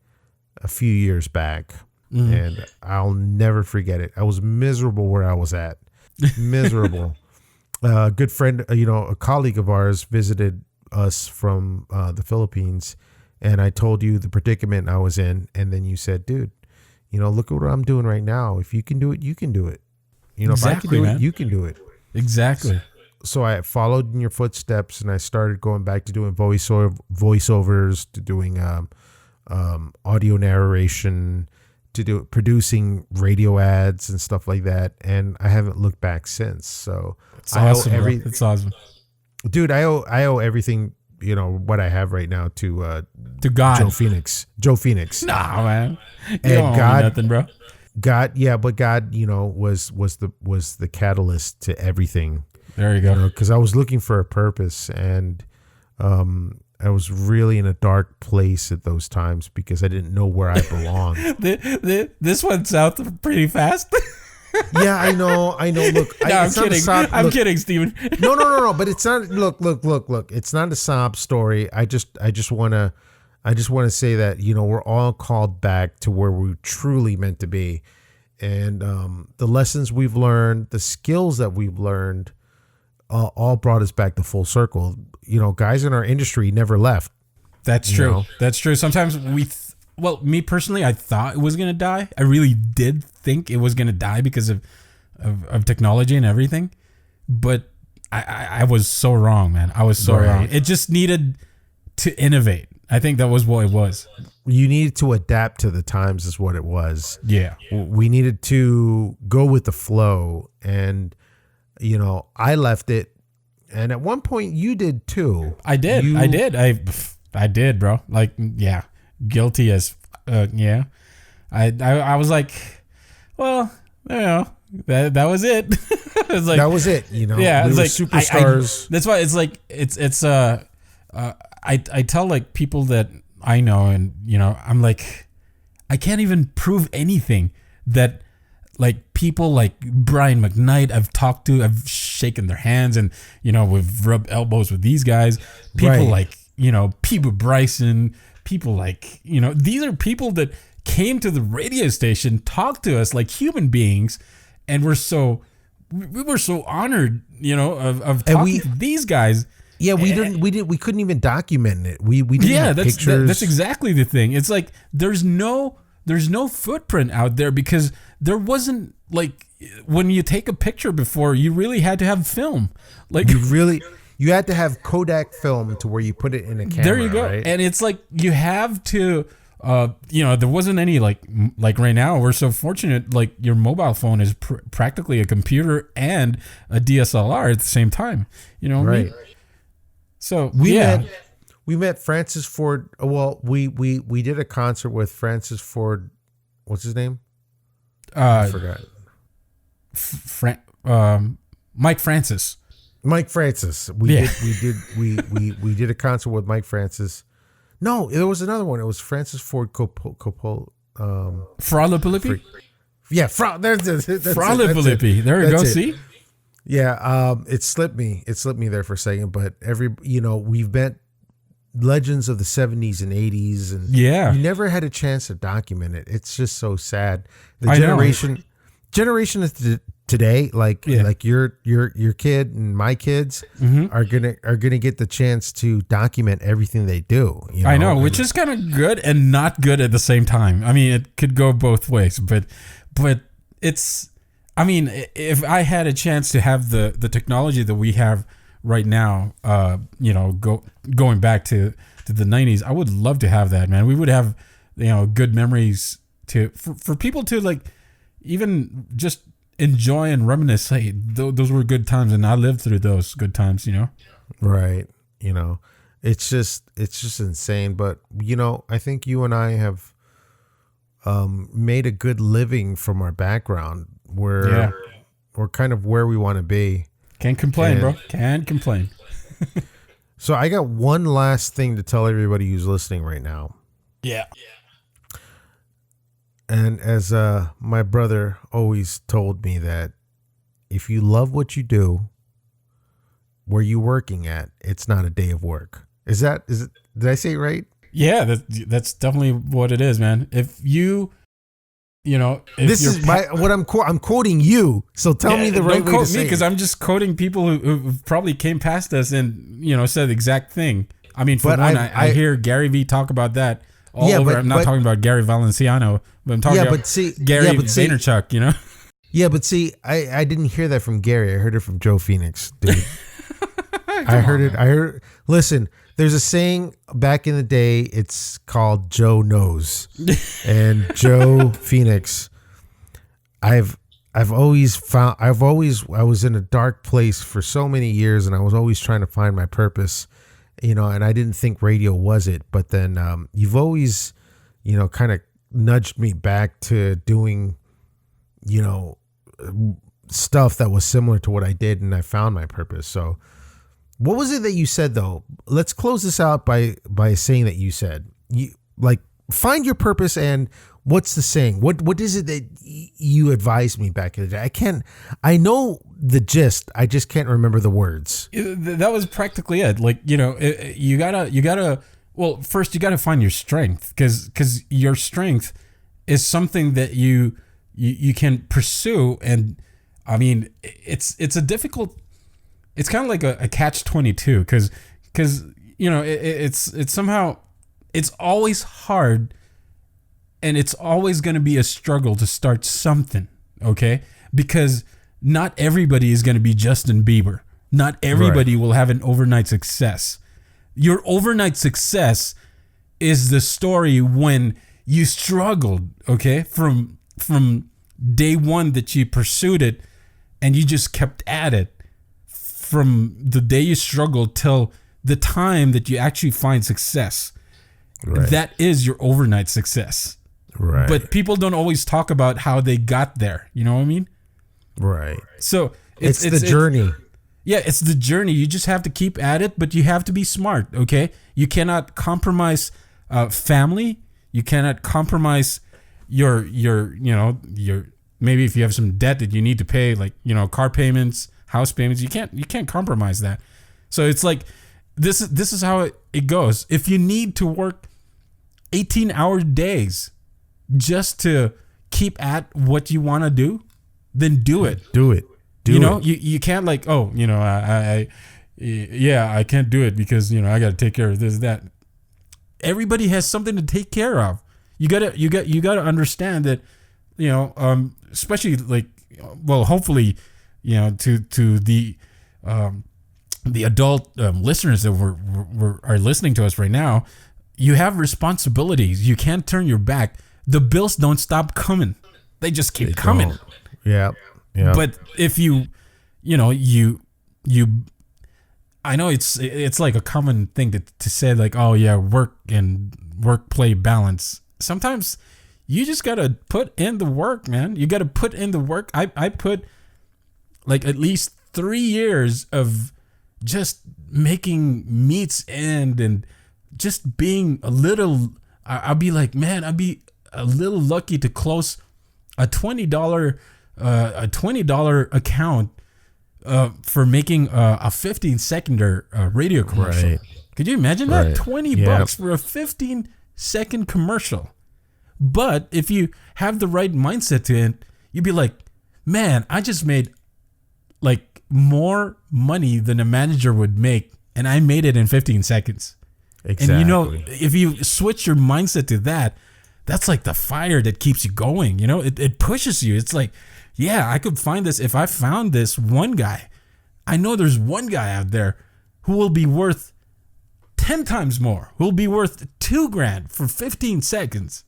Speaker 2: a few years back, and I'll never forget it. I was miserable where I was at. Miserable. A good friend, a colleague of ours visited us from the Philippines, and I told you the predicament I was in, and then you said, dude, look at what I'm doing right now. If you can do it, you can do it. If I can do it, you can do it.
Speaker 1: Exactly.
Speaker 2: So I followed in your footsteps, and I started going back to doing voiceovers, to doing audio narration, to producing radio ads and stuff like that. And I haven't looked back since. So
Speaker 1: it's awesome. It's awesome,
Speaker 2: dude. I owe everything, what I have right now to
Speaker 1: God,
Speaker 2: Joe Phoenix.
Speaker 1: Nah, man. You
Speaker 2: and
Speaker 1: don't
Speaker 2: God,
Speaker 1: owe me nothing, bro.
Speaker 2: God, yeah, but God, was the catalyst to everything.
Speaker 1: There you go.
Speaker 2: Because I was looking for a purpose, and I was really in a dark place at those times because I didn't know where I belonged.
Speaker 1: This went south pretty fast.
Speaker 2: Yeah, I know. Look,
Speaker 1: I'm kidding. I'm kidding, Steven.
Speaker 2: No. But it's not. Look. It's not a sob story. I just want to say that we're all called back to where we truly meant to be, and the lessons we've learned, the skills that we've learned, all brought us back to full circle. Guys in our industry never left.
Speaker 1: That's true. That's true. Sometimes me personally, I thought it was going to die. I really did think it was going to die because of technology and everything. But I was so wrong, man. I was so wrong. It just needed to innovate. I think that was what it was.
Speaker 2: You needed to adapt to the times is what it was.
Speaker 1: Yeah.
Speaker 2: We needed to go with the flow. And, I left it. And at one point you did too.
Speaker 1: I did. I did, bro. Like, yeah, guilty as Yeah. I was like, well, that was it. It's like,
Speaker 2: that was it.
Speaker 1: Yeah,
Speaker 2: we
Speaker 1: it's
Speaker 2: were
Speaker 1: like
Speaker 2: superstars.
Speaker 1: That's why it's like I tell like people that I know, and I'm like, I can't even prove anything that like people like Brian McKnight I've talked to, I've shaken their hands, and we've rubbed elbows with these guys. People like P.B. Bryson, people like these are people that came to the radio station, talked to us like human beings, and we were so honored, of talking to these guys.
Speaker 2: Yeah, we couldn't even document it. We didn't have pictures.
Speaker 1: That's exactly the thing. It's like there's no footprint out there, because there wasn't, like, when you take a picture before, you really had to have film. Like you had to have Kodak film to where you put it in a camera. There you go.
Speaker 2: Right?
Speaker 1: And it's like you have to there wasn't any like right now we're so fortunate, like your mobile phone is practically a computer and a DSLR at the same time. What I mean? So
Speaker 2: we met Francis Ford. Well, we did a concert with Francis Ford. What's his name? I forgot.
Speaker 1: Mike Francis.
Speaker 2: Mike Francis. We did a concert with Mike Francis. No, there was another one. It was Francis Ford Coppola.
Speaker 1: Fralipilippi?
Speaker 2: Yeah, Fralipilippi.
Speaker 1: There we go. See?
Speaker 2: Yeah, it slipped me. It slipped me there for a second, but we've met legends of the 70s and 80s, and we never had a chance to document it. It's just so sad. The generation of today, like your kid and my kids are gonna get the chance to document everything they do.
Speaker 1: I know, which is kind of good and not good at the same time. I mean, it could go both ways, but it's. I mean, if I had a chance to have the technology that we have right now, going back to the 90s, I would love to have that, man. We would have, good memories for people to, like, even just enjoy and reminisce. Hey, those were good times, and I lived through those good times,
Speaker 2: Right. It's just insane. But, I think you and I have made a good living from our background. We're kind of where we want to be.
Speaker 1: Can't complain, bro. Can't complain.
Speaker 2: So I got one last thing to tell everybody who's listening right now.
Speaker 1: Yeah.
Speaker 2: And as my brother always told me, that if you love what you do, where you're working at, it's not a day of work. Is it? Did I say it right?
Speaker 1: Yeah, that's definitely what it is, man. If you
Speaker 2: this is what I'm quoting you. So tell me the right way to say it. Don't quote me,
Speaker 1: because I'm just quoting people who probably came past us and said the exact thing. I mean, I hear Gary Vee talk about that all over. I'm not talking about Gary Valenciano, but I'm talking about Gary Vaynerchuk.
Speaker 2: Yeah, but see, I didn't hear that from Gary. I heard it from Joe Phoenix, dude. I heard. Listen. There's a saying back in the day. It's called Joe Knows, and Joe Phoenix. I was in a dark place for so many years, and I was always trying to find my purpose, and I didn't think radio was it. But then you've always, kind of nudged me back to doing, stuff that was similar to what I did, and I found my purpose. So. What was it that you said, though? Let's close this out by saying that you said, find your purpose. And what's the saying? What is it that you advised me back in the day? I know the gist. I just can't remember the words.
Speaker 1: That was practically it. Like, you gotta, well, first you gotta find your strength, because your strength is something that you can pursue. And I mean, it's a difficult. It's kind of like a catch-22, because it's somehow, it's always hard, and it's always going to be a struggle to start something, okay? Because not everybody is going to be Justin Bieber. Not everybody will have an overnight success. Your overnight success is the story when you struggled, okay? From day one that you pursued it, and you just kept at it. From the day you struggle till the time that you actually find success. Right. That is your overnight success.
Speaker 2: Right.
Speaker 1: But people don't always talk about how they got there. You know what I mean?
Speaker 2: Right.
Speaker 1: So
Speaker 2: it's the journey.
Speaker 1: It's the journey. You just have to keep at it, but you have to be smart, okay? You cannot compromise family. You cannot compromise your maybe if you have some debt that you need to pay, like, car payments, house payments, you can't compromise that. So it's like this is how it goes. If you need to work 18-hour days just to keep at what you want to do, then do it.
Speaker 2: Do it.
Speaker 1: You can't like, I can't do it because, I got to take care of this, that. Everybody has something to take care of. You got to understand that, especially like, well, hopefully, to the adult listeners that are listening to us right now, you have responsibilities. You can't turn your back. The bills don't stop coming. They just keep coming.
Speaker 2: Yeah. Yeah.
Speaker 1: But if you I know it's like a common thing to say, like, oh yeah, work-play balance. Sometimes you just gotta put in the work, man. You gotta put in the work. I put like at least 3 years of just making meets and just being a little. I'll be like, man, I'd be a little lucky to close a $20 account for making a 15-second radio commercial.
Speaker 2: Right.
Speaker 1: Could you imagine that? $20 for a 15-second commercial. But if you have the right mindset to it, you'd be like, man, I just made like more money than a manager would make, and I made it in 15 seconds.
Speaker 2: Exactly.
Speaker 1: And if you switch your mindset to that, that's like the fire that keeps you going. It pushes you. It's like, yeah, I could find this. If I found this one guy, I know there's one guy out there who will be worth 10 times more, who will be worth $2,000 for 15 seconds.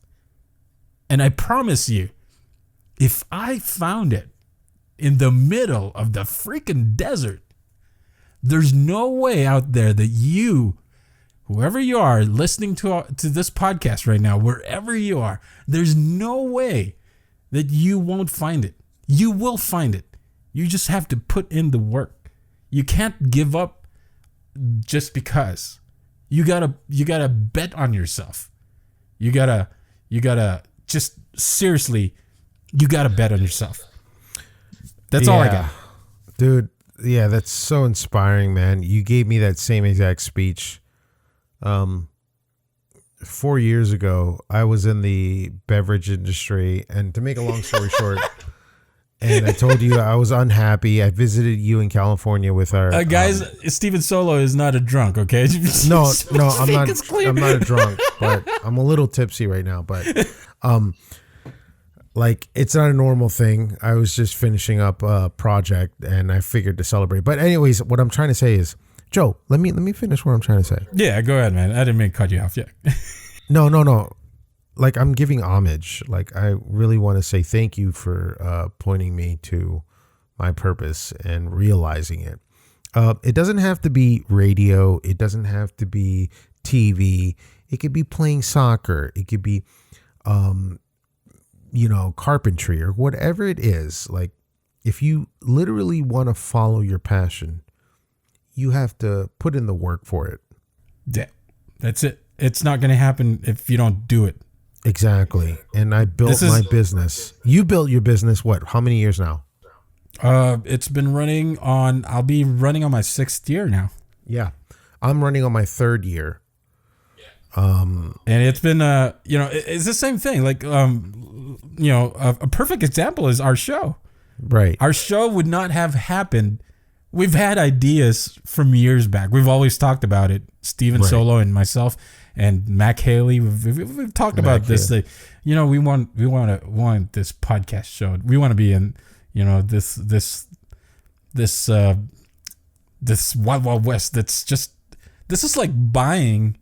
Speaker 1: And I promise you, if I found it in the middle of the freaking desert, there's no way out there that you, whoever you are listening to this podcast right now, wherever you are, there's no way that you won't find it. You will find it. You just have to put in the work. You can't give up just because. You gotta bet on yourself. You gotta just seriously, you gotta bet on yourself. That's all I got.
Speaker 2: Dude, yeah, that's so inspiring, man. You gave me that same exact speech 4 years ago. I was in the beverage industry, and to make a long story short, and I told you I was unhappy. I visited you in California with our
Speaker 1: guys. Stephensolo is not a drunk, okay?
Speaker 2: No, I'm not. I'm not a drunk, but I'm a little tipsy right now. But like, it's not a normal thing. I was just finishing up a project, and I figured to celebrate. But anyways, what I'm trying to say is, Joe, let me finish what I'm trying to say.
Speaker 1: Yeah, go ahead, man. I didn't mean to cut you off. Yeah.
Speaker 2: No. Like, I'm giving homage. Like, I really want to say thank you for pointing me to my purpose and realizing it. It doesn't have to be radio. It doesn't have to be TV. It could be playing soccer. It could be, carpentry or whatever it is. Like, if you literally want to follow your passion, you have to put in the work for it.
Speaker 1: Yeah, that's it. It's not going to happen if you don't do it.
Speaker 2: Exactly. And I built my business. You built your business, what? How many years now?
Speaker 1: It's been running on, I'll be running on my 6th year now.
Speaker 2: Yeah. I'm running on my 3rd year.
Speaker 1: And it's been, it's the same thing. Like, a perfect example is our show.
Speaker 2: Right.
Speaker 1: Our show would not have happened. We've had ideas from years back. We've always talked about it. Stephensolo and myself and Mac Haley. We've talked about this. That, we want this podcast show. We want to be in, this Wild Wild West. That's just, this is like buying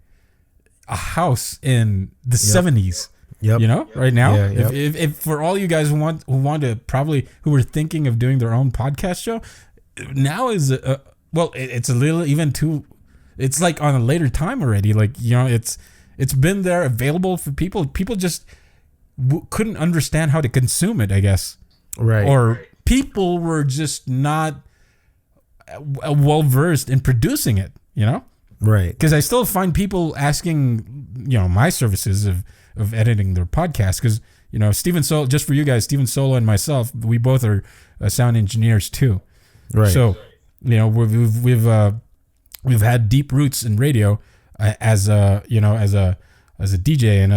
Speaker 1: a house in the 70s.
Speaker 2: Yep.
Speaker 1: Right now.
Speaker 2: Yeah,
Speaker 1: if for all you guys who want to probably, who are thinking of doing their own podcast show, now is it's a little even too, it's like on a later time already. Like, it's been there available for people. People just couldn't understand how to consume it, I guess.
Speaker 2: Right.
Speaker 1: Or people were just not well versed in producing it, you know?
Speaker 2: Right.
Speaker 1: Because I still find people asking, my services of editing their podcast. Because, Stephen Solo, just for you guys, Stephen Solo and myself, we both are sound engineers too.
Speaker 2: Right.
Speaker 1: So, we've had deep roots in radio as a DJ and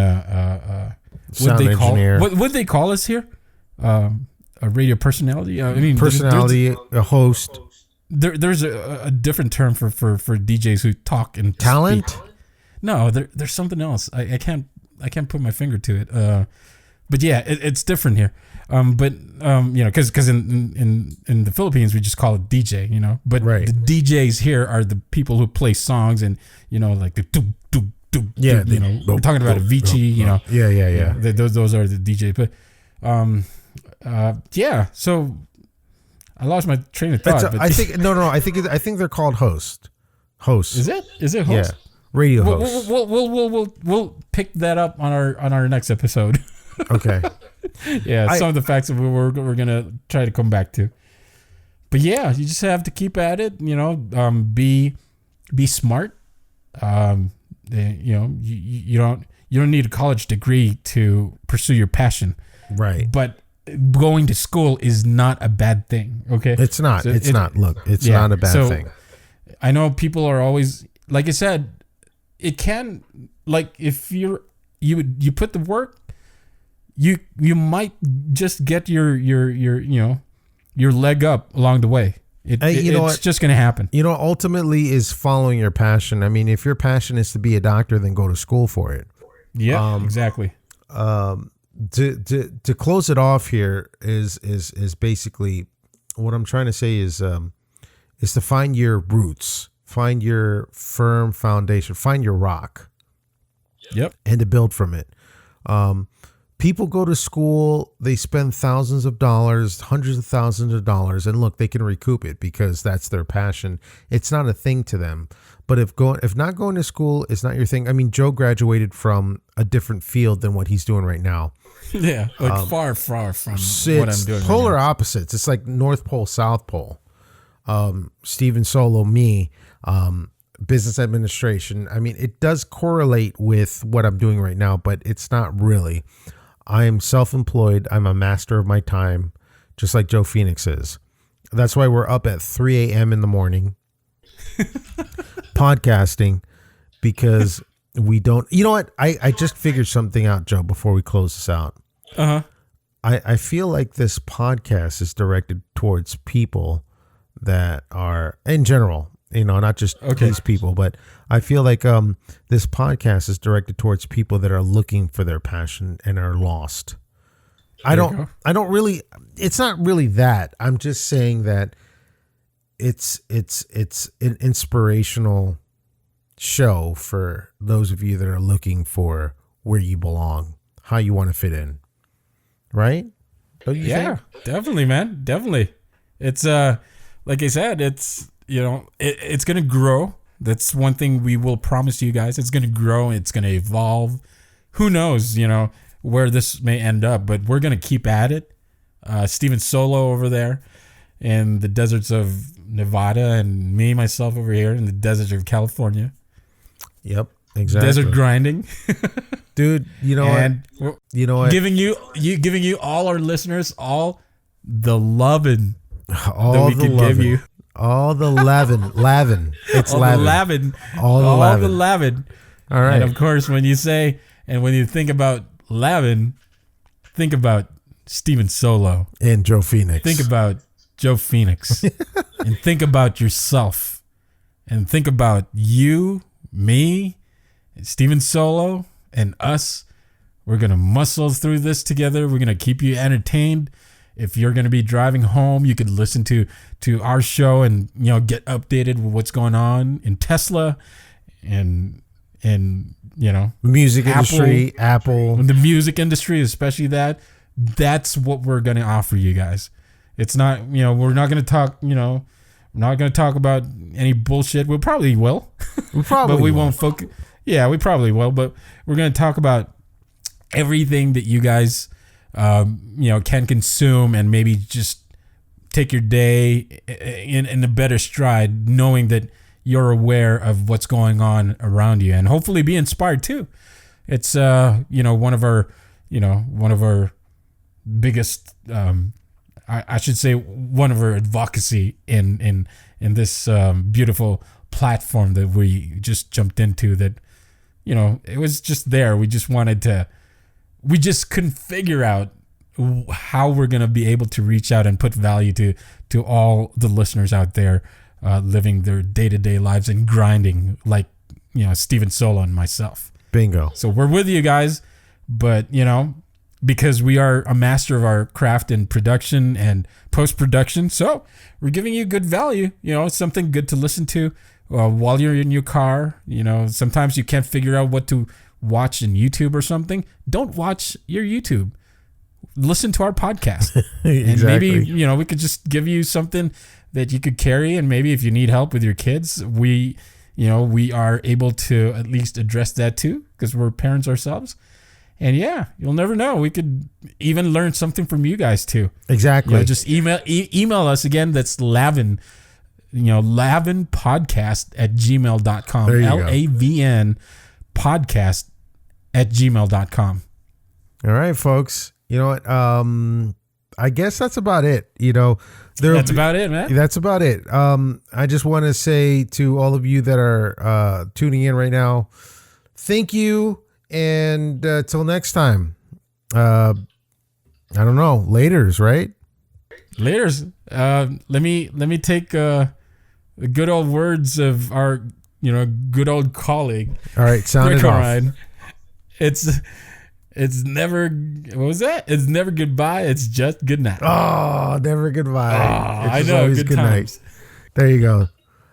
Speaker 2: sound engineer.
Speaker 1: What would they call us here? A radio personality.
Speaker 2: Personality, a host.
Speaker 1: There's a different term for DJs who talk and
Speaker 2: talent.
Speaker 1: Speak. No, there's something else. I can't put my finger to it. But yeah, it's different here. Because in the Philippines we just call it DJ. But
Speaker 2: right.
Speaker 1: The DJs here are the people who play songs and like the doop doop doop.
Speaker 2: Yeah,
Speaker 1: doop, we're talking about Avicii.
Speaker 2: Yeah.
Speaker 1: Those are the DJs. But So I lost my train of thought.
Speaker 2: I think they're called hosts.
Speaker 1: Is it host?
Speaker 2: Yeah, radio hosts.
Speaker 1: We'll pick that up on our next episode.
Speaker 2: Okay.
Speaker 1: Yeah, some of the facts that we're gonna try to come back to. But yeah, you just have to keep at it. Be smart. You don't need a college degree to pursue your passion.
Speaker 2: Right.
Speaker 1: But going to school is not a bad thing. Okay.
Speaker 2: It's not. So it's not. Look, it's not a bad thing.
Speaker 1: I know people are always, like I said, it can, like, if you put the work, you might just get your leg up along the way. It's just going to happen.
Speaker 2: Ultimately is following your passion. I mean, if your passion is to be a doctor, then go to school for it.
Speaker 1: Yeah, exactly.
Speaker 2: To close it off here is basically what I'm trying to say is to find your roots, find your firm foundation, find your rock.
Speaker 1: Yep.
Speaker 2: And to build from it. People go to school, they spend thousands of dollars, hundreds of thousands of dollars, and look, they can recoup it because that's their passion. It's not a thing to them. But if not going to school is not your thing, I mean, Joe graduated from a different field than what he's doing right now.
Speaker 1: Yeah, like far from what I'm doing.
Speaker 2: Polar
Speaker 1: right now.
Speaker 2: Opposites. It's like North Pole, South Pole. Steven Solo, me, business administration. I mean, it does correlate with what I'm doing right now, but it's not really. I am self-employed. I'm a master of my time, just like Joe Phoenix is. That's why we're up at 3 a.m. in the morning podcasting, because we don't. You know what? I just figured something out, Joe, before we close this out.
Speaker 1: Uh-huh.
Speaker 2: I feel like this podcast is directed towards people that are, in general, not just these people, but I feel like this podcast is directed towards people that are looking for their passion and are lost. I don't really, it's not really that. I'm just saying that it's an inspirational show for those of you that are looking for where you belong, how you want to fit in. Right? Don't you think?
Speaker 1: Definitely, man. Definitely. It's like I said, it's it's gonna grow. That's one thing we will promise you guys. It's gonna grow. It's gonna evolve. Who knows? Where this may end up, but we're gonna keep at it. Steven Solo over there in the deserts of Nevada, and myself over here in the deserts of California.
Speaker 2: Yep, exactly.
Speaker 1: Desert grinding.
Speaker 2: Dude, you know what?
Speaker 1: Giving you all our listeners all the loving
Speaker 2: all
Speaker 1: that we can give you.
Speaker 2: All the lavin. It's
Speaker 1: all
Speaker 2: lavin.
Speaker 1: All the lavin.
Speaker 2: All right.
Speaker 1: And of course, when you think about lavin, think about Steven Solo
Speaker 2: and Joe Phoenix.
Speaker 1: Think about Joe Phoenix. And think about yourself. And think about you, me, and Steven Solo, and us. We're going to muscle through this together. We're going to keep you entertained. If you're going to be driving home, you could listen to our show and get updated with what's going on in Tesla and
Speaker 2: music industry, Apple,
Speaker 1: the music industry, especially that's what we're going to offer you guys. It's not, we're not going to talk, we're not going to talk about any bullshit. We probably will.
Speaker 2: We probably
Speaker 1: but we won't focus. Yeah, we probably will, but we're going to talk about everything that you guys, can consume, and maybe just take your day in a better stride, knowing that you're aware of what's going on around you, and hopefully be inspired too. It's one of our biggest, I should say, one of our advocacy in this beautiful platform that we just jumped into. That it was just there. We just couldn't figure out how we're gonna be able to reach out and put value to all the listeners out there. Living their day-to-day lives and grinding like, stephensolo and myself.
Speaker 2: Bingo.
Speaker 1: So we're with you guys, but, because we are a master of our craft in production and post-production, so we're giving you good value, something good to listen to while you're in your car. Sometimes you can't figure out what to watch in YouTube or something. Don't watch your YouTube. Listen to our podcast.
Speaker 2: Exactly.
Speaker 1: And maybe, we could just give you something that you could carry, and maybe if you need help with your kids, we are able to at least address that too, because we're parents ourselves. And you'll never know. We could even learn something from you guys too.
Speaker 2: Exactly.
Speaker 1: Just email us again. That's LAVN, LAVN Podcast at gmail.com. LAVN Podcast at gmail.com.
Speaker 2: All right, folks. You know what? I guess that's about it.
Speaker 1: That's about it, man.
Speaker 2: That's about it. I just want to say to all of you that are tuning in right now, thank you. And till next time, I don't know, laters, right?
Speaker 1: Laters. Let me take the good old words of our, good old colleague.
Speaker 2: All right, sound it off.
Speaker 1: It's never, what was that? It's never goodbye. It's just good night.
Speaker 2: Oh, never goodbye.
Speaker 1: Oh, I know. Good times.
Speaker 2: Night. There you go.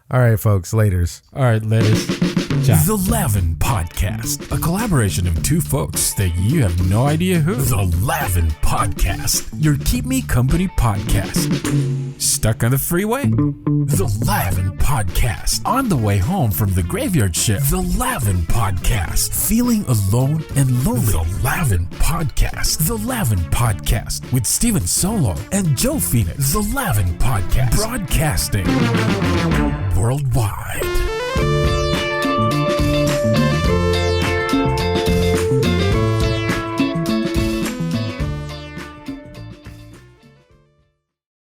Speaker 2: All right, folks. Laters.
Speaker 1: All right, laters. Ciao. The LAVN Podcast, a collaboration of two folks that you have no idea who. The LAVN Podcast, your keep me company podcast. Stuck on the freeway? The LAVN Podcast. On the way home from the graveyard shift? The LAVN Podcast. Feeling alone and lonely? The LAVN Podcast. The LAVN Podcast with stephensolo and joephoenix. The LAVN Podcast. Broadcasting worldwide.